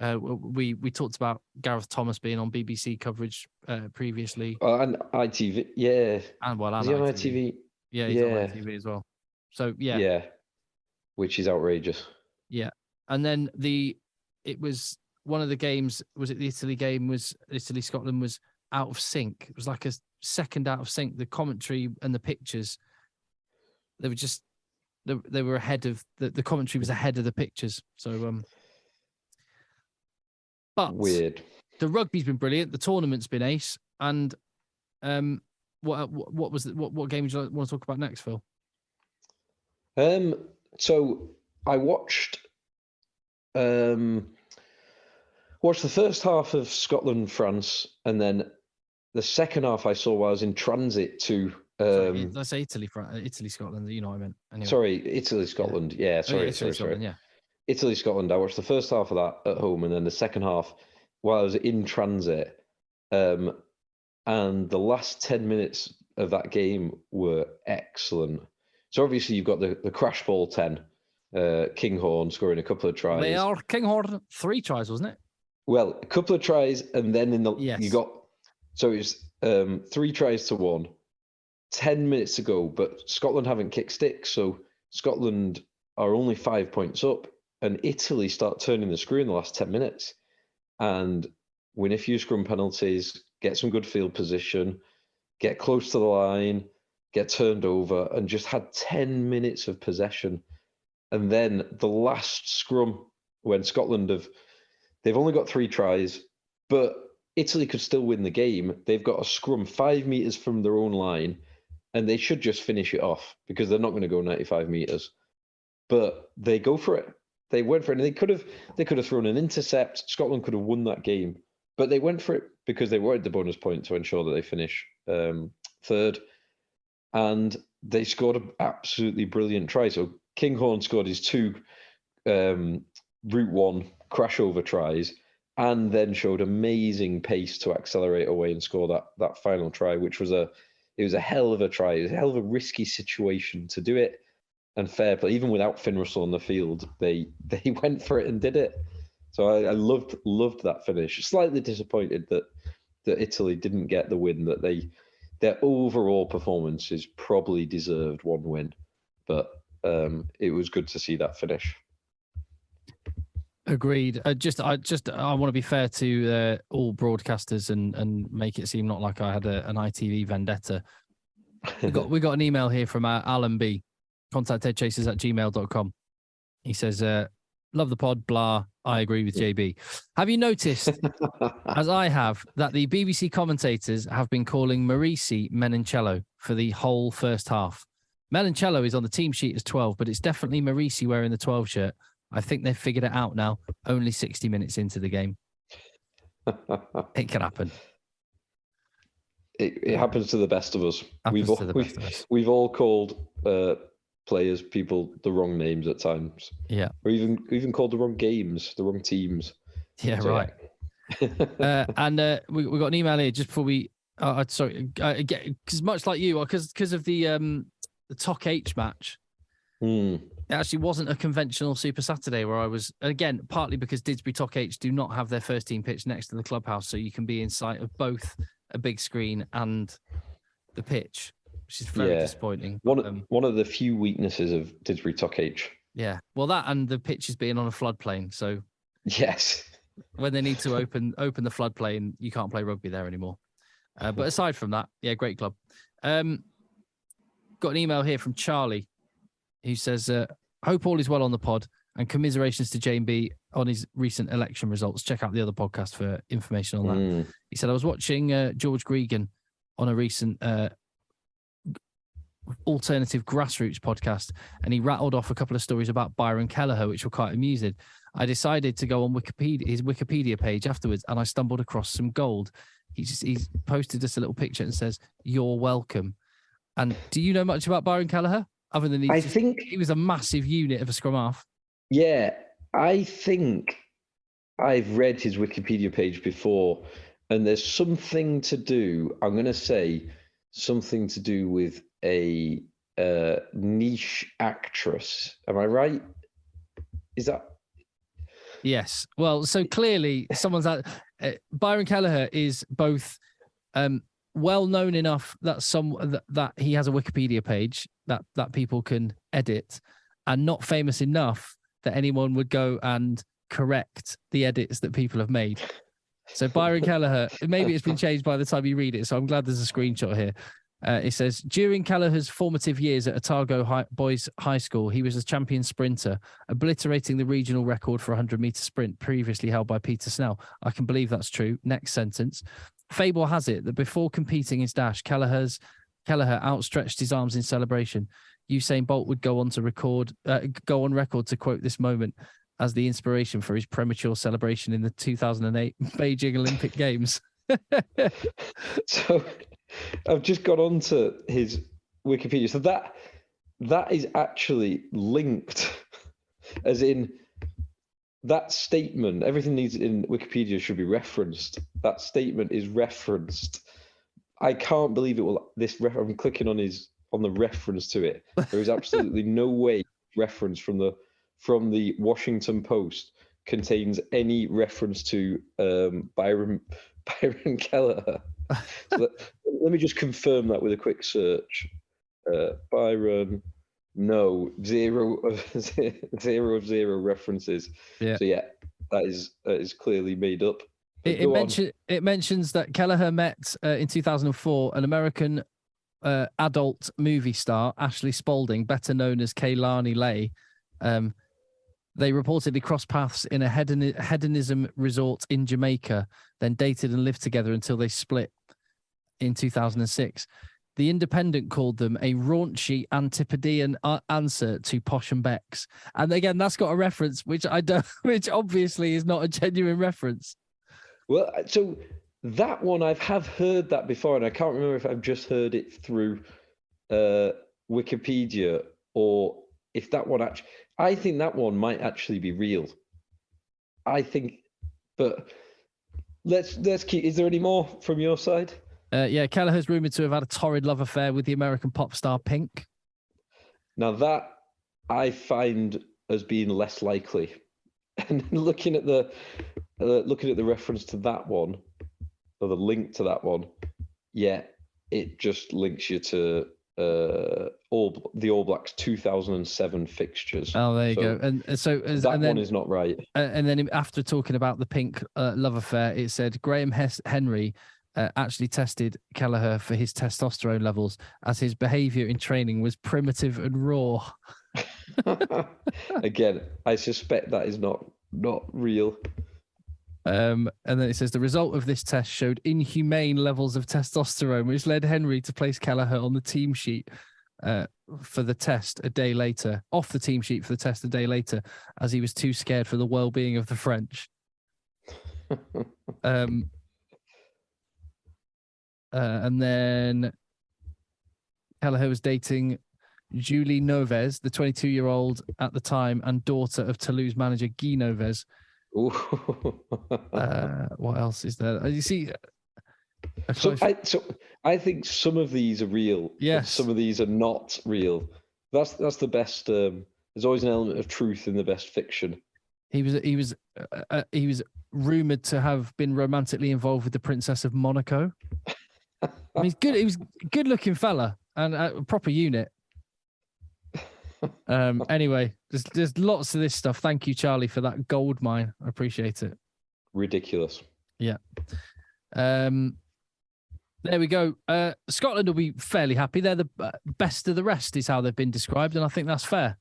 We talked about Gareth Thomas being on BBC coverage previously. And ITV, yeah. And is he on ITV? Yeah, he's on ITV as well. So, yeah. Yeah, which is outrageous. Yeah. And then it was one of the games, was it the Italy game, was Italy-Scotland was out of sync. It was like a second out of sync. The commentary and the pictures, they were just, they were ahead of, the commentary was ahead of the pictures. So, but weird. The rugby's been brilliant. The tournament's been ace. And what game would you want to talk about next, Phil? So I watched Watched the first half of Scotland France, and then the second half I saw while I was in transit to. Sorry, let's say Italy, Scotland. You know what I meant. Anyway. Sorry, Italy, Scotland. Yeah, sorry. Scotland, yeah. Italy, Scotland. I watched the first half of that at home, and then the second half while I was in transit. And the last 10 minutes of that game were excellent. So obviously you've got the crash ball 10, Kinghorn scoring a couple of tries. They are Kinghorn 3 tries, wasn't it? Well, a couple of tries, and then you got, so it was 3 tries to 1, 10 minutes to go, but Scotland haven't kicked sticks, so Scotland are only 5 points up, and Italy start turning the screw in the last 10 minutes and win a few scrum penalties, get some good field position, get close to the line, get turned over, and just had 10 minutes of possession. And then the last scrum, when Scotland they've only got 3 tries, but Italy could still win the game. They've got a scrum 5 meters from their own line, and they should just finish it off because they're not going to go 95 meters. But they go for it. They went for it, and they could have thrown an intercept. Scotland could have won that game, but they went for it because they wanted the bonus point to ensure that they finish third. And they scored an absolutely brilliant try. So Kinghorn scored his 2 Route 1 crash over tries, and then showed amazing pace to accelerate away and score that final try, which was a hell of a try. It was a hell of a risky situation to do it, and fair play. Even without Finn Russell on the field, they went for it and did it. So I loved that finish. Slightly disappointed that Italy didn't get the win. That their overall performances probably deserved 1 win, but it was good to see that finish. Agreed. I want to be fair to all broadcasters and make it seem not like I had an ITV vendetta. We got an email here from Alan B. Contact eggchasers@gmail.com. He says, love the pod, blah. I agree with JB. Have you noticed, as I have, that the BBC commentators have been calling Marisi Menoncello for the whole first half? Menoncello is on the team sheet as 12, but it's definitely Marisi wearing the 12 shirt. I think they've figured it out now, only 60 minutes into the game. It can happen. It happens to the best of us. We've all called people the wrong names at times. Yeah. Or even called the wrong games, the wrong teams. Yeah, so, right. Yeah. And we got an email here just before we. Because much like you, because of the Tok H match. It actually wasn't a conventional Super Saturday where I was, again, partly because Didsbury Tok H do not have their first team pitch next to the clubhouse, so you can be in sight of both a big screen and the pitch, which is very disappointing. One of the few weaknesses of Didsbury Tok H. Yeah, well, that and the pitch is being on a floodplain, so yes, when they need to open the floodplain, you can't play rugby there anymore. But aside from that, yeah, great club. Got an email here from Charlie, who says, hope all is well on the pod and commiserations to Jane B on his recent election results. Check out the other podcast for information on that. He said, I was watching George Gregan on a recent alternative grassroots podcast, and he rattled off a couple of stories about Byron Kelleher, which were quite amusing. I decided to go on his Wikipedia page afterwards, and I stumbled across some gold. He's posted us a little picture and says, "You're welcome." And do you know much about Byron Kelleher? Other than I think he was a massive unit of a scrum half. Yeah, I think I've read his Wikipedia page before, and there's something to do. I'm going to say something to do with a niche actress. Am I right? Is that? Yes. Well, so clearly someone's out. Byron Kelleher is both well known enough that that he has a Wikipedia page that people can edit, and not famous enough that anyone would go and correct the edits that people have made. So Byron Kelleher, maybe it's been changed by the time you read it, so I'm glad there's a screenshot here. It says, during Kelleher's formative years at Otago Boys High School, he was a champion sprinter, obliterating the regional record for a 100-meter sprint previously held by Peter Snell. I can believe that's true. Next sentence. Fable has it that before competing his dash, Kelleher outstretched his arms in celebration. Usain Bolt would go on record to quote this moment as the inspiration for his premature celebration in the 2008 Beijing Olympic Games. So I've just got onto his Wikipedia. So that is actually linked, as in that statement. Everything needs in Wikipedia should be referenced. That statement is referenced. I can't believe it will. I'm clicking on the reference to it. There is absolutely no way reference from the Washington Post contains any reference to Byron Kelleher. So let me just confirm that with a quick search. Byron, no, zero of zero references. Yeah. So yeah, that is clearly made up. It mentions that Kelleher met in 2004 an American adult movie star, Ashley Spaulding, better known as Kehlani Lay. They reportedly crossed paths in a hedonism resort in Jamaica, then dated and lived together until they split in 2006. The Independent called them a raunchy Antipodean answer to Posh and Becks. And again, that's got a reference, which obviously is not a genuine reference. Well, so that one, I have heard that before, and I can't remember if I've just heard it through Wikipedia or if that one actually. I think that one might actually be real. I think, but let's keep. Is there any more from your side? Yeah, Kelleher's rumored to have had a torrid love affair with the American pop star Pink. Now that I find as being less likely, and looking at the reference to that one, or the link to that one, yeah, it just links you to the All Blacks 2007 fixtures. Oh, there you go. And so that one is not right. And then after talking about the Pink love affair, it said Graham Henry actually tested Kelleher for his testosterone levels, as his behaviour in training was primitive and raw. Again, I suspect that is not real. And then it says the result of this test showed inhumane levels of testosterone, which led Henry to place Kelleher on the team sheet for the test a day later, as he was too scared for the well-being of the French. And then Kelleher was dating Julie Noves, the 22-year-old at the time and daughter of Toulouse manager Guy Noves. What else is there? You see, I think some of these are real. Yes, some of these are not real. That's the best. There's always an element of truth in the best fiction. He was rumored to have been romantically involved with the Princess of Monaco. I mean, he's good. He was a good-looking fella and a proper unit. Anyway, there's lots of this stuff. Thank you, Charlie, for that gold mine. I appreciate it. Ridiculous. Yeah. There we go. Scotland will be fairly happy. They're the best of the rest, is how they've been described, and I think that's fair.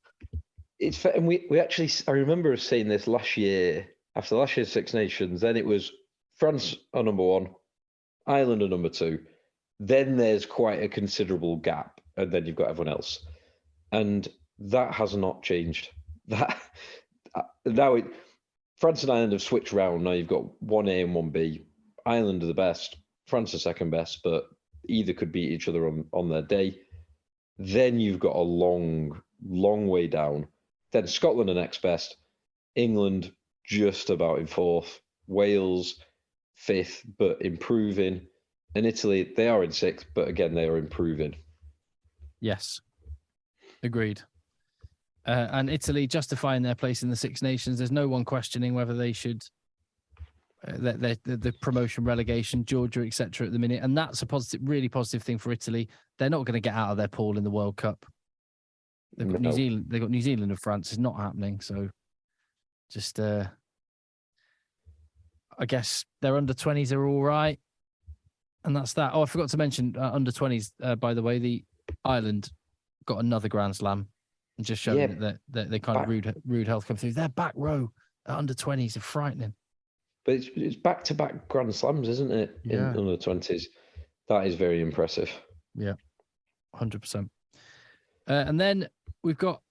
It's fair, and we actually. I remember us saying this last year after last year's Six Nations. Then it was France are number one, Ireland are number two. Then there's quite a considerable gap, and then you've got everyone else, and that has not changed. That now France and Ireland have switched round. Now you've got 1A and 1B. Ireland are the best. France are second best, but either could beat each other on their day. Then you've got a long way down. Then Scotland are next best. England just about in fourth. Wales fifth, but improving. And Italy, they are in sixth, but again, they are improving. Yes. Agreed. And Italy justifying their place in the Six Nations. There's no one questioning whether they should the promotion, relegation, Georgia, etc. at the minute, and that's a really positive thing for Italy. They're not going to get out of their pool in the World Cup. They've got New Zealand. They've got New Zealand and France. It's not happening. So, just I guess their under-20s are all right, and that's that. Oh, I forgot to mention under-20s. By the way, the Ireland got another Grand Slam, and just showing that they kind of rude health come through. Their back row at under-20s are frightening. But it's back-to-back Grand Slams, isn't it? Yeah. In under 20s. That is very impressive. Yeah, 100%. And then we've got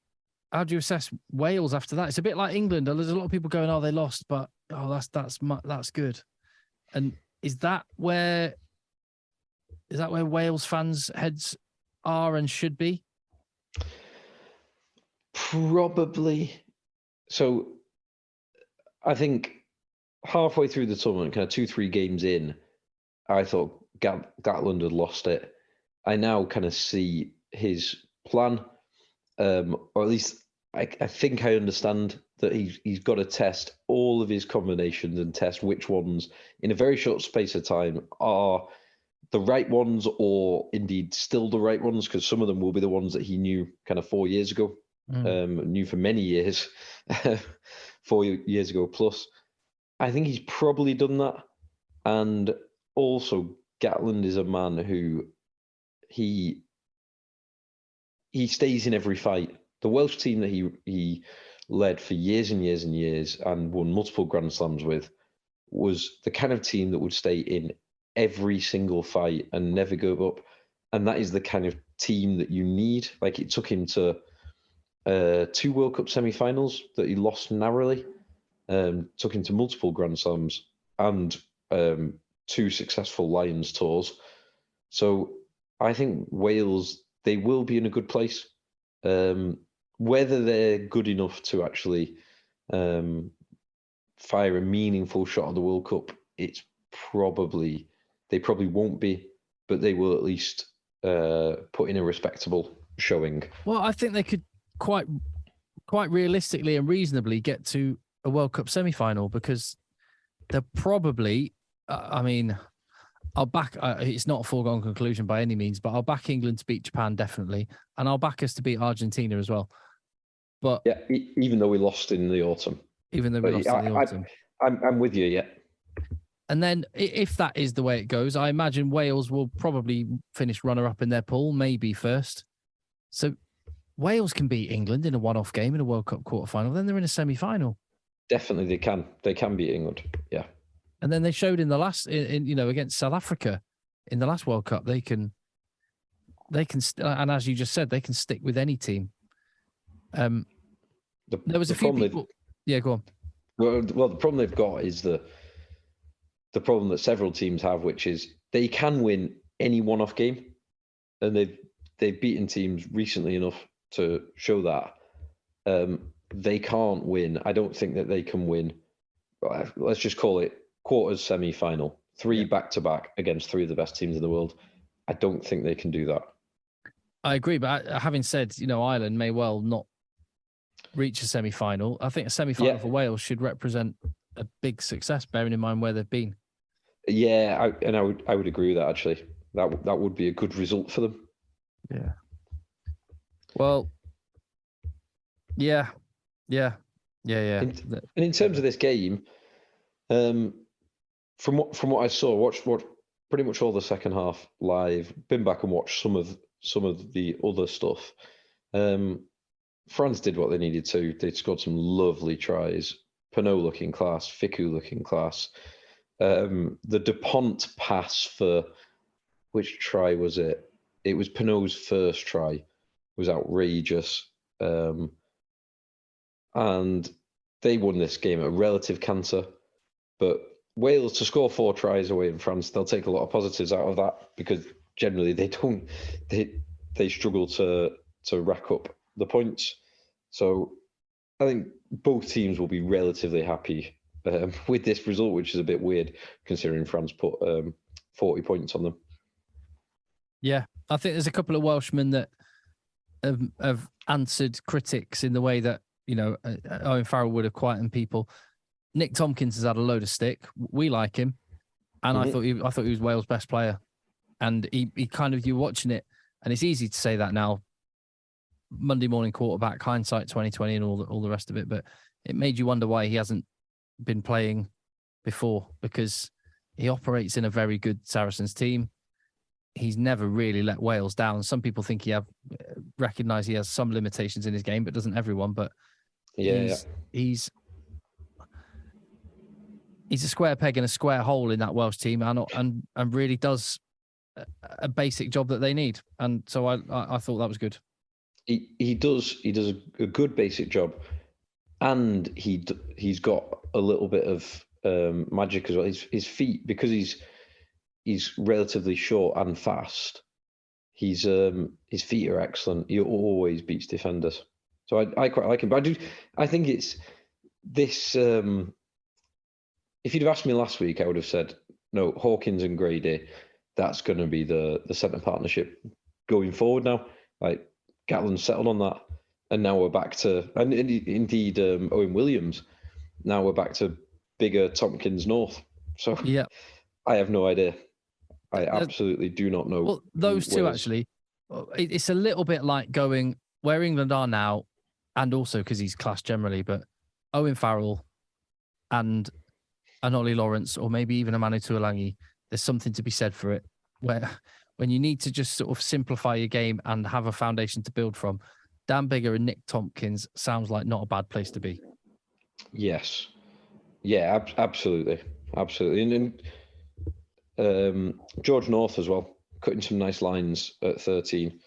how do you assess Wales after that? It's a bit like England. There's a lot of people going, "Oh, they lost," but that's good. And is that where Wales fans' heads are and should be? Probably. So I think halfway through the tournament, kind of 2-3 games in, I thought Gatland had lost it. I now kind of see his plan, or at least I think I understand that he's got to test all of his combinations and test which ones in a very short space of time are the right ones, or indeed still the right ones, because some of them will be the ones that he knew kind of 4 years ago, knew for many years, 4 years ago plus. I think he's probably done that. And also, Gatland is a man who he stays in every fight. The Welsh team that he led for years and years and years and won multiple Grand Slams with was the kind of team that would stay in every single fight and never give up. And that is the kind of team that you need. Like, it took him to 2 World Cup semi-finals that he lost narrowly, took him to multiple Grand Slams and 2 successful Lions tours. So I think Wales, they will be in a good place. Whether they're good enough to actually fire a meaningful shot at the World Cup, they probably won't be, but they will at least put in a respectable showing. Well, I think they could quite realistically and reasonably get to a World Cup semi-final, because they're probably, I'll back, it's not a foregone conclusion by any means, but I'll back England to beat Japan definitely, and I'll back us to beat Argentina as well. But yeah, even though we lost in the autumn. I'm with you, yeah. And then if that is the way it goes, I imagine Wales will probably finish runner-up in their pool, maybe first. So Wales can beat England in a one-off game in a World Cup quarterfinal. Then they're in a semi-final. Definitely, they can. They can beat England. Yeah. And then they showed in the last, against South Africa in the last World Cup, they can, and as you just said, they can stick with any team. There was a few people. Yeah, go on. Well, the problem they've got is the problem that several teams have, which is they can win any one-off game, and they've beaten teams recently enough to show that. They can't win. I don't think that they can win. Let's just call it quarters, semi-final, 3 back-to-back against 3 of the best teams in the world. I don't think they can do that. I agree, but having said, Ireland may well not reach a semi-final. I think a semi-final for Wales should represent a big success, bearing in mind where they've been. Yeah, I would agree with that, actually. That would be a good result for them. Yeah. Well, yeah. And in terms of this game, from what I saw, watched pretty much all the second half live. Been back and watched some of the other stuff. France did what they needed to. They scored some lovely tries. Pinot looking class, Fickou looking class. The Dupont pass for which try was it? It was Pinot's first try. Was outrageous. And they won this game at relative canter. But Wales to score 4 tries away in France, they'll take a lot of positives out of that, because generally they struggle to rack up the points. So I think both teams will be relatively happy with this result, which is a bit weird considering France put 40 points on them. Yeah, I think there's a couple of Welshmen that have answered critics in the way that, Owen Farrell would have quietened people. Nick Tompkins has had a load of stick. We like him. And I thought he was Wales' best player. And he kind of, you're watching it, and it's easy to say that now, Monday morning quarterback, hindsight 2020 and all the rest of it, but it made you wonder why he hasn't been playing before, because he operates in a very good Saracens team. He's never really let Wales down. Some people think recognise he has some limitations in his game, but doesn't everyone? But he's a square peg in a square hole in that Welsh team, and really does a basic job that they need. And so I thought that was good. he does a good basic job, and he's got a little bit of magic as well. His feet, because he's relatively short and fast. His feet are excellent. He always beats defenders. So I quite like him. But I think it's this. If you'd have asked me last week, I would have said no. Hawkins and Grady, that's going to be the centre partnership going forward now. Like Gatland's settled on that, and now we're back to, and indeed Owen Williams. Now we're back to bigger Tompkins North. So yeah, I have no idea. I absolutely do not know. Well, those two actually, it's a little bit like going where England are now, and also because he's class generally, but Owen Farrell and Ollie Lawrence, or maybe even a Manu Tuolangi, there's something to be said for it. Where when you need to just sort of simplify your game and have a foundation to build from, Dan Biggar and Nick Tompkins sounds like not a bad place to be. Yes. Yeah, absolutely. And George North as well, cutting some nice lines at 13,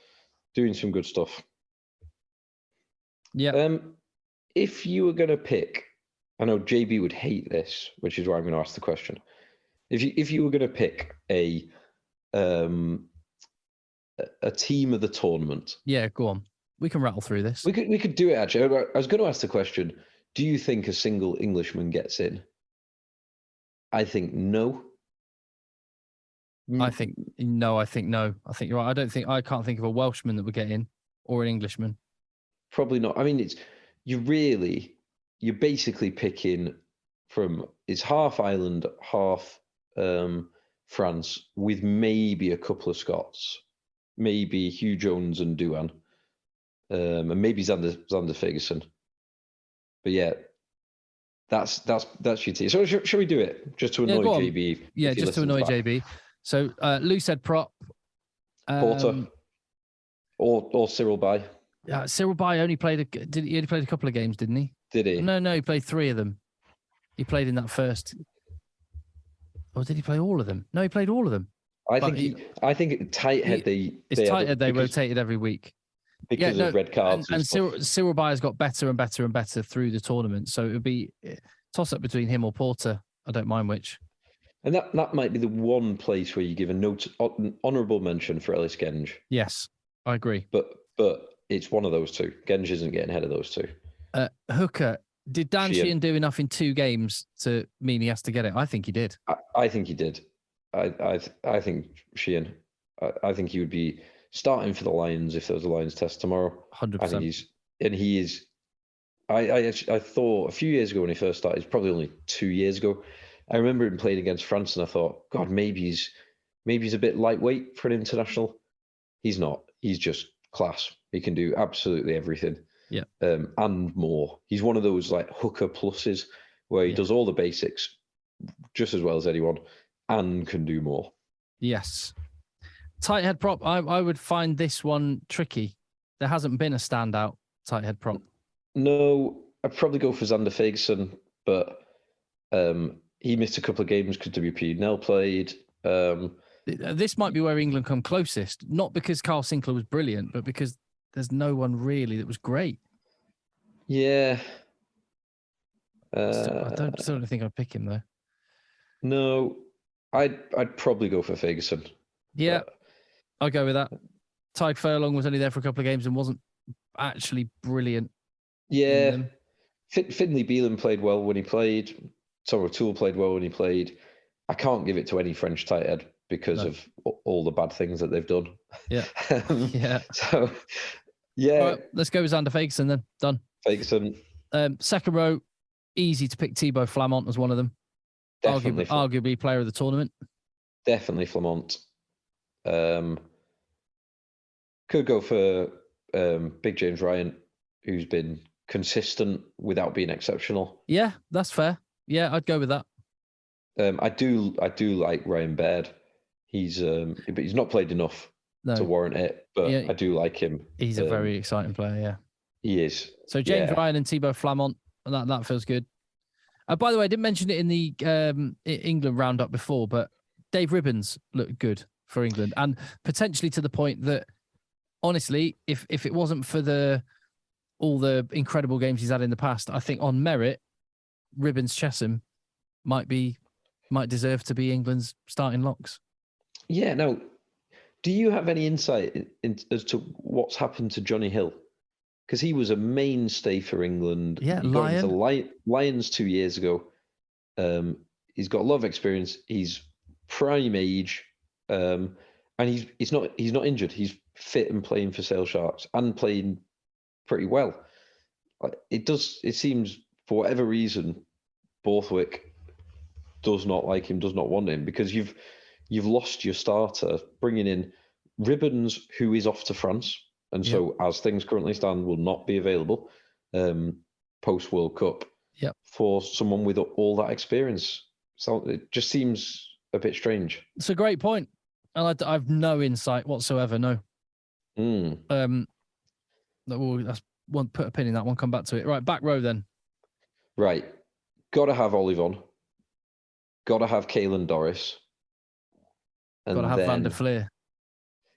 doing some good stuff. Yeah. If you were going to pick, I know JB would hate this, which is why I'm going to ask the question. If you were going to pick a team of the tournament, yeah, go on. We can rattle through this. We could do it actually. I was going to ask the question: do you think a single Englishman gets in? I think no. I think no. I think no. I think you're right. I can't think of a Welshman that would get in, or an Englishman. Probably not. I mean, you're basically picking from, it's half Ireland, half France, with maybe a couple of Scots, maybe Hugh Jones and Douan, and maybe Xander Ferguson. But yeah, that's your team. So shall we do it just to annoy JB? Yeah, just to annoy JB. So Lou said prop. Porter or Cyril Bay. Yeah, Cyril Bay only played a couple of games, didn't he? Did he? No, he played 3 of them. He played in that first. Or did he play all of them? No, he played all of them. I think Tighthead they rotated every week because of red cards. And Cyril Bay has got better and better and better through the tournament. So it would be a toss up between him or Porter. I don't mind which. And that might be the one place where you give an honourable mention for Ellis Genge. Yes, I agree. But it's one of those two. Genge isn't getting ahead of those two. Hooker, did Dan Sheehan do enough in 2 games to mean he has to get it? I think he did. I think he did. I think Sheehan. I think he would be starting for the Lions if there was a Lions test tomorrow. 100%. I think he is. I thought a few years ago when he first started, probably only 2 years ago, I remember him playing against France, and I thought, God, maybe he's a bit lightweight for an international. He's not. He's just class. He can do absolutely everything. Yeah. And more. He's one of those like hooker pluses where he does all the basics just as well as anyone and can do more. Yes. Tight head prop. I would find this one tricky. There hasn't been a standout tight head prop. No, I'd probably go for Xander Ferguson, but he missed a couple of games because WP Nell played. This might be where England come closest, not because Carl Sinclair was brilliant, but because there's no one really that was great. Yeah. I don't think I'd pick him though. No, I'd probably go for Ferguson. Yeah, I'll go with that. Tadhg Furlong was only there for a couple of games and wasn't actually brilliant. Yeah. Finlay Beelan played well when he played. Tom O'Toole played well when he played. I can't give it to any French tight head because of all the bad things that they've done. Yeah. So, yeah. Right, let's go with Xander Ferguson then. Done. Ferguson. Second row, easy to pick Thibaut Flamont as one of them. Definitely. Arguably player of the tournament. Definitely Flamont. Could go for Big James Ryan, who's been consistent without being exceptional. Yeah, that's fair. Yeah, I'd go with that. I do like Ryan Baird. But he's not played enough to warrant it. But yeah, I do like him. He's a very exciting player. Yeah, he is. So James Ryan and Thibaut Flamont, that feels good. By the way, I didn't mention it in the England roundup before, but Dave Ribbons looked good for England, and potentially to the point that honestly, if it wasn't for all the incredible games he's had in the past, I think on merit, Ribbons Chesham might deserve to be England's starting locks. Yeah. Now, do you have any insight as to what's happened to Johnny Hill? Because he was a mainstay for England. Yeah, he got into Lions 2 years ago. He's got a lot of experience. He's prime age, and he's not injured. He's fit and playing for Sale Sharks and playing pretty well. It seems for whatever reason, Borthwick does not like him, does not want him, because you've lost your starter, bringing in Ribbons, who is off to France, and so as things currently stand, will not be available post World Cup. Yep. For someone with all that experience, so it just seems a bit strange. It's a great point, and I've no insight whatsoever. No. That's one. Put a pin in that one. Come back to it. Right, back row then. Right, got to have Olive on. Got to have Caelan Doris. Got to have Van der Fleer.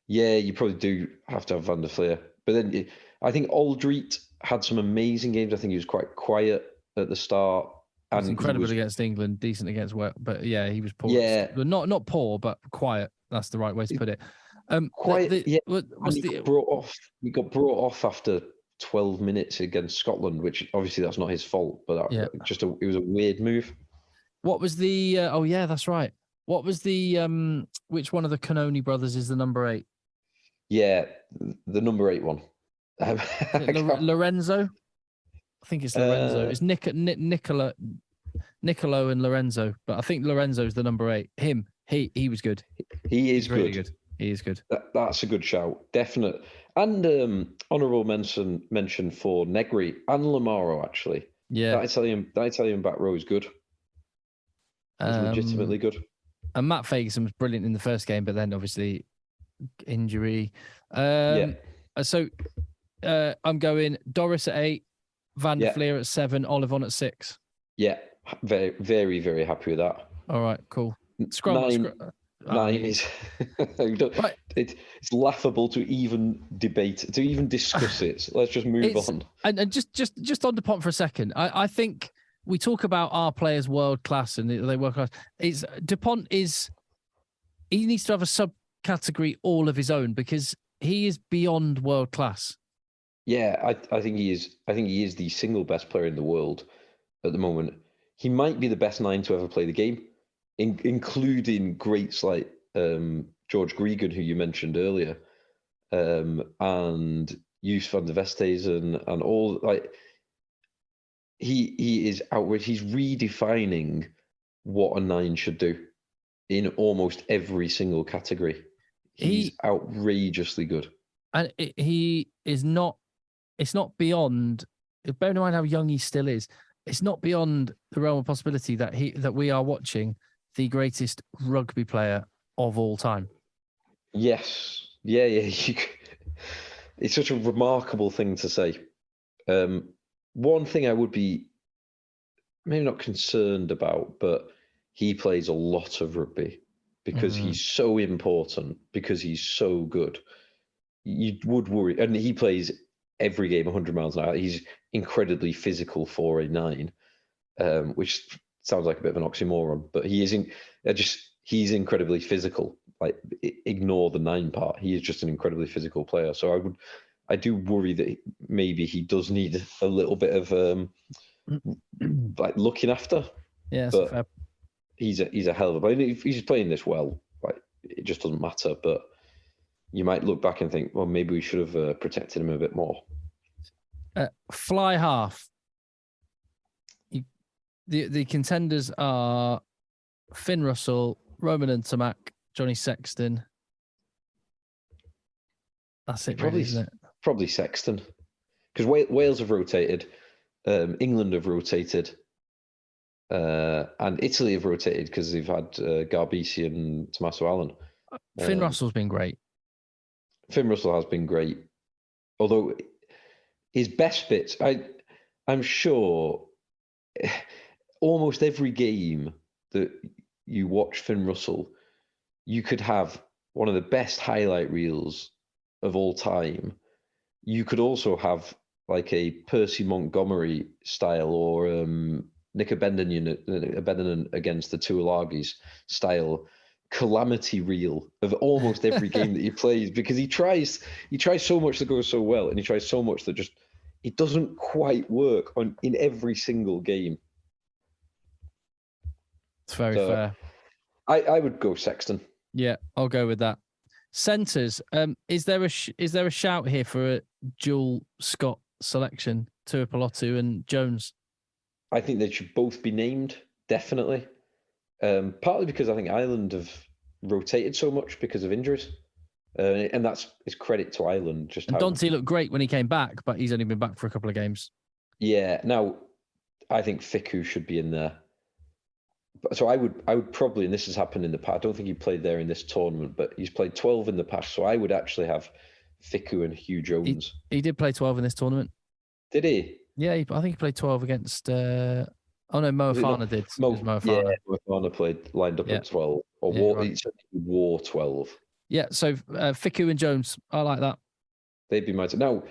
Yeah, you probably do have to have Van der Fleer. But then I think Aldreet had some amazing games. I think he was quite quiet at the start. He was incredible against England, decent against Wales. But yeah, he was poor. Yeah. Not poor, but quiet. That's the right way to put it. Quiet, he got brought off after 12 minutes against Scotland, which obviously that's not his fault, but it was a weird move. What was the... oh, yeah, that's right. What was the... which one of the Cannoni brothers is the number 8? Yeah, the number 8 one. Lorenzo? I think it's Lorenzo. It's Nicolo and Lorenzo, but I think Lorenzo's the number 8. He was good. He's really good. He is good. That's a good shout, definite. And honourable mention for Negri and Lamaro, actually. Yeah, that Italian back row is good. It's legitimately good. And Matt Fagerson was brilliant in the first game, but then obviously injury. So I'm going Doris at 8, Van der Fleer at 7, Olivon at 6. Yeah, very, very, very happy with that. All right, cool. 9 is right. It's laughable to even debate, to even discuss it. Let's just move on. And just on Dupont for a second. I think we talk about our players world class and they world class. Dupont he needs to have a subcategory all of his own because he is beyond world class. Yeah, I think he is. I think he is the single best player in the world at the moment. He might be the best 9 to ever play the game, including greats like George Gregan, who you mentioned earlier, and Yus van der Vesthuizen and all. Like he is outrageous. He's redefining what a 9 should do in almost every single category. He's outrageously good, and he is not. It's not beyond. Bear in mind how young he still is. It's not beyond the realm of possibility that we are watching the greatest rugby player of all time. Yes. Yeah. It's such a remarkable thing to say. One thing I would be maybe not concerned about, but he plays a lot of rugby because he's so important, because he's so good. You would worry. And he plays every game 100 miles an hour. He's incredibly physical for a 9, which sounds like a bit of an oxymoron, but he isn't. He's incredibly physical. Like, ignore the 9 part. He is just an incredibly physical player. So I do worry that maybe he does need a little bit of like looking after. Yeah, but fair. He's a hell of a player. If he's playing this well, like, it just doesn't matter. But you might look back and think, well, maybe we should have protected him a bit more. Fly half. The contenders are Finn Russell, Roman and Tamak, Johnny Sexton. That's it, probably, really, isn't it? Probably Sexton. Because Wales have rotated, England have rotated, and Italy have rotated because they've had Garbisi and Tommaso Allen. Finn Russell's been great. Finn Russell has been great. Although his best bits, I'm sure almost every game that you watch Finn Russell, you could have one of the best highlight reels of all time, you could also have like a Percy Montgomery style or Nick Abendanon against the Tuilagis style calamity reel of almost every game that he plays, because he tries so much that goes so well, and he tries so much that just it doesn't quite work in every single game. It's very fair. I would go Sexton. Yeah, I'll go with that. Centres, is there a shout here for a dual Scott selection, Tuipulotu and Jones? I think they should both be named, definitely. Partly because I think Ireland have rotated so much because of injuries, and that's credit to Ireland. And Dante looked great when he came back, but he's only been back for a couple of games. Yeah, now I think Fiku should be in there. So I would probably, and this has happened in the past, I don't think he played there in this tournament, but he's played 12 in the past. So I would actually have Fiku and Hugh Jones. He did play 12 in this tournament. Did he? Yeah, I think he played 12 against. Oh no, Moafana did. Yeah, Moafana lined up at 12, or he wore 12. Yeah, so Fiku and Jones, I like that. They'd be my team. Now,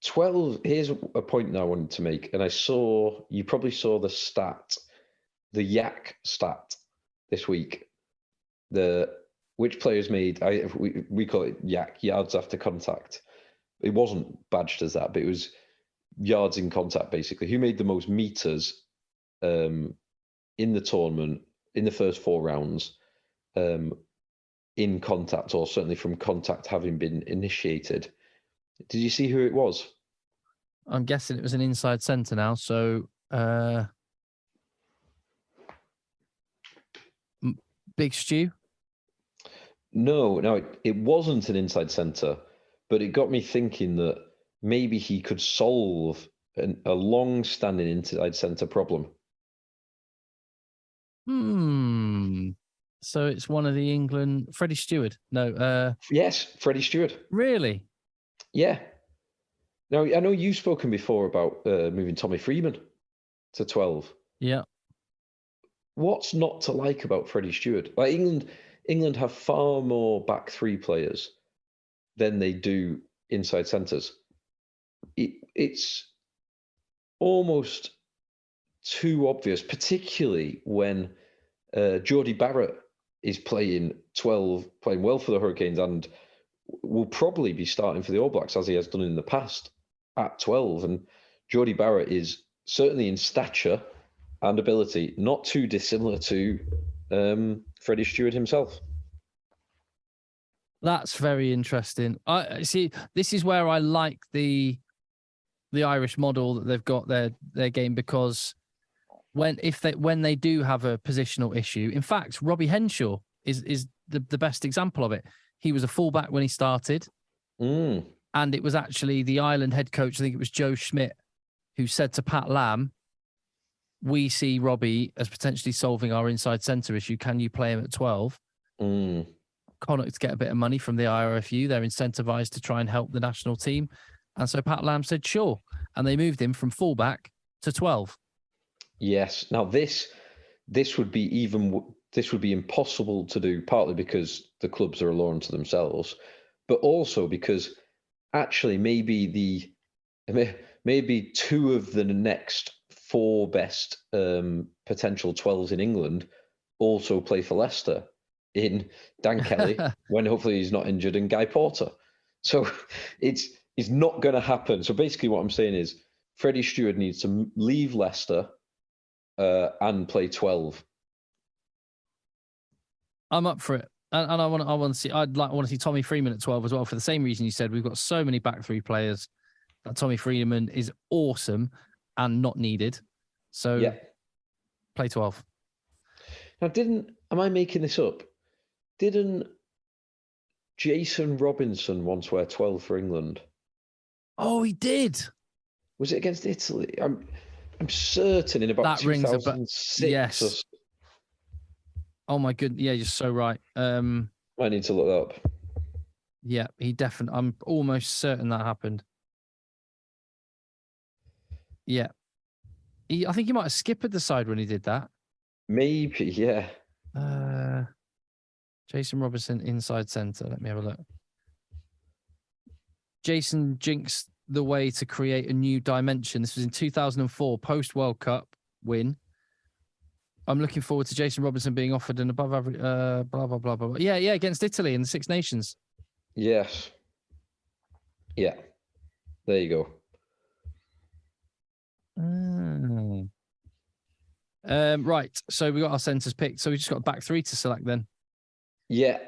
12. Here's a point that I wanted to make, and you probably saw the stat. The Yak stat this week, which players made, we call it Yak, yards after contact. It wasn't badged as that, but it was yards in contact, basically. Who made the most meters in the tournament in the first 4 rounds in contact, or certainly from contact having been initiated? Did you see who it was? I'm guessing it was an inside centre now, so... Big Stew? No, it wasn't an inside centre, but it got me thinking that maybe he could solve a long-standing inside centre problem. So it's one of the England... Freddie Stewart? No. Yes, Freddie Stewart. Really? Yeah. Now, I know you've spoken before about moving Tommy Freeman to 12. Yeah. What's not to like about Freddie Stewart? Like England have far more back 3 players than they do inside centres. It's almost too obvious, particularly when Geordie Barrett is playing 12, playing well for the Hurricanes, and will probably be starting for the All Blacks, as he has done in the past, at 12. And Geordie Barrett is certainly in stature and ability not too dissimilar to Freddie Stewart himself. That's very interesting. I see. This is where I like the Irish model that they've got their game, because when they do have a positional issue, in fact, Robbie Henshaw is the best example of it. He was a fullback when he started, and it was actually the Ireland head coach, I think it was Joe Schmidt, who said to Pat Lam, "We see Robbie as potentially solving our inside centre issue. Can you play him at 12? Connacht get a bit of money from the IRFU. They're incentivized to try and help the national team. And so Pat Lam said, sure. And they moved him from fullback to 12. Yes. Now this would be impossible to do, partly because the clubs are a law unto themselves, but also because actually maybe 2 of the next 4 best potential 12s in England also play for Leicester, in Dan Kelly, when hopefully he's not injured, and Guy Porter. So it's not going to happen. So basically what I'm saying is Freddie Stewart needs to leave Leicester and play 12. I'm up for it. And I want to see, I want to see Tommy Freeman at 12 as well, for the same reason you said. We've got so many back 3 players that Tommy Freeman is awesome and not needed. So yeah, play 12. Now, am I making this up? Didn't Jason Robinson once wear 12 for England? Oh, he did. Was it against Italy? I'm certain in about 2006. Yes. Oh my goodness. Yeah, you're so right. I need to look that up. Yeah, he definitely. I'm almost certain that happened. Yeah. I think he might have skipped the side when he did that. Maybe, yeah. Jason Robinson, inside centre. Let me have a look. Jason jinxed the way to create a new dimension. This was in 2004, post-World Cup win. I'm looking forward to Jason Robinson being offered an above average, blah, blah, blah, blah. Yeah, against Italy in the Six Nations. Yes. Yeah. There you go. Right. So we got our centres picked. So we just got a back three to select then. Yeah.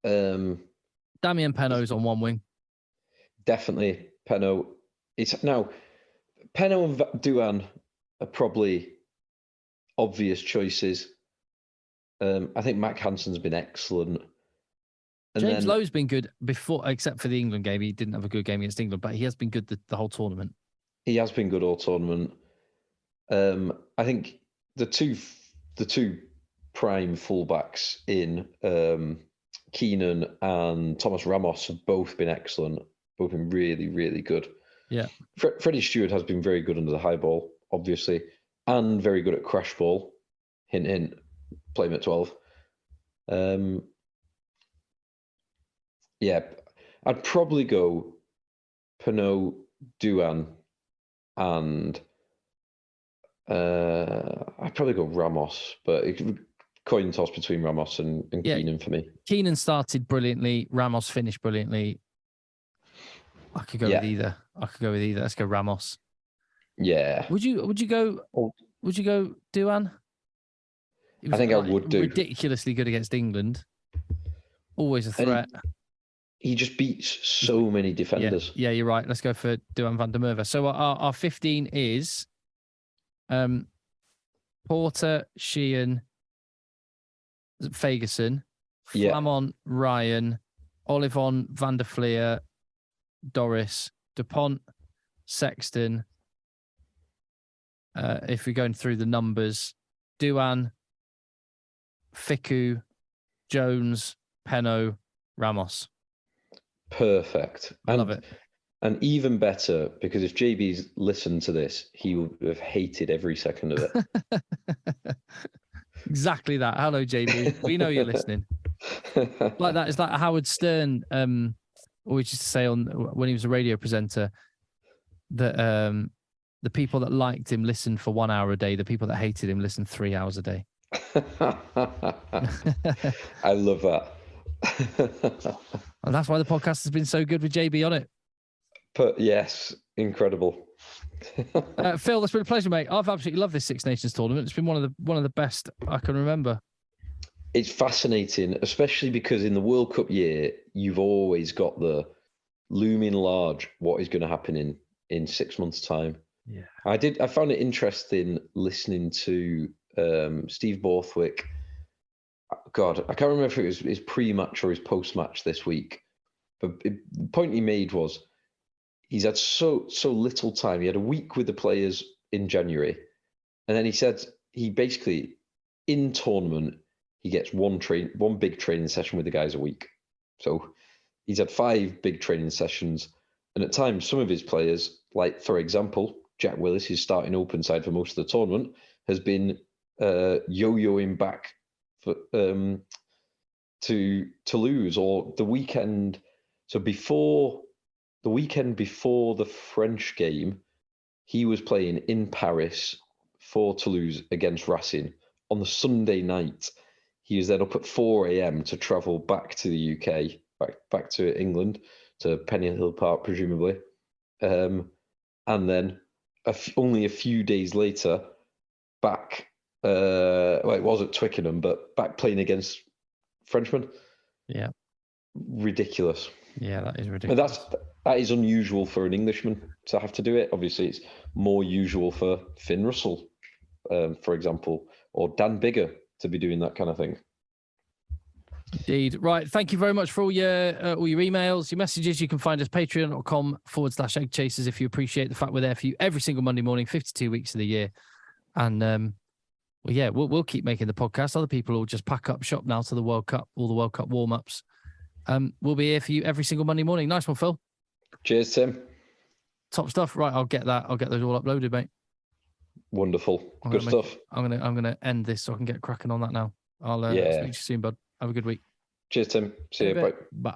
Damien Penaud's on one wing. Definitely Penaud. It's now Penaud and Douan are probably obvious choices. I think Mac Hansen's been excellent. And James Lowe's been good before, except for the England game. He didn't have a good game against England, but he has been good the whole tournament. He has been good all tournament. I think the two prime fullbacks in Keenan and Thomas Ramos have both been excellent. Both been really, really good. Yeah. Freddie Stewart has been very good under the high ball, obviously, and very good at crash ball. Hint, hint. Play him at 12. Yeah, I'd probably go Penaud, Douan, and I'd probably go Ramos, but coin toss between Ramos and Keenan for me. Keenan started brilliantly. Ramos finished brilliantly. I could go with either. Let's go Ramos. Yeah. Would you go? Would you go Douan? I think I would do. Ridiculously good against England. Always a threat. He just beats so many defenders. Yeah, you're right. Let's go for Douan van der Merwe. So our 15 is Porter, Sheehan, Fagerson, Flamont, Ryan, Olivon, Van der Fleer, Doris, DuPont, Sexton. If we're going through the numbers, Douan, Fickou, Jones, Penaud, Ramos. Perfect. I love it. And even better, because if JB's listened to this, he would have hated every second of it. Exactly that. Hello, JB. We know you're listening. Like that. It's like Howard Stern always used to say when he was a radio presenter that the people that liked him listened for 1 hour a day. The people that hated him listened 3 hours a day. I love that. And that's why the podcast has been so good with JB on it. But yes, incredible. Phil, that's been a pleasure, mate. I've absolutely loved this Six Nations tournament. It's been one of the best I can remember. It's fascinating, especially because in the World Cup year, you've always got the looming large what is going to happen in 6 months' time. Yeah, I found it interesting listening to Steve Borthwick. God, I can't remember if it was his pre-match or his post-match this week, but the point he made was he's had so little time. He had a week with the players in January, and then he said he basically in tournament he gets one big training session with the guys a week. So he's had 5 big training sessions, and at times some of his players, like for example Jack Willis, who's starting open side for most of the tournament, has been yo-yoing back to Toulouse or the weekend. So the weekend before the French game, he was playing in Paris for Toulouse against Racing. On the Sunday night, he was then up at 4 a.m. to travel back to the UK, back to England, to Penny Park, presumably. And then only a few days later, back, it was at Twickenham, but back playing against Frenchmen. Yeah. Ridiculous. Yeah, that is ridiculous. And that is unusual for an Englishman to have to do it. Obviously, it's more usual for Finn Russell, for example, or Dan Bigger to be doing that kind of thing. Indeed. Right. Thank you very much for all your emails, your messages. You can find us patreon.com/EggChasers if you appreciate the fact we're there for you every single Monday morning, 52 weeks of the year. And we'll keep making the podcast. Other people will just pack up shop now to the World Cup, all the World Cup warm-ups. We'll be here for you every single Monday morning. Nice one, Phil. Cheers, Tim. Top stuff. Right, I'll get those all uploaded, mate. Wonderful. Good stuff. I'm gonna end this so I can get cracking on that now. I'll speak to you soon, bud. Have a good week. Cheers, Tim. See you. Bye. Bye.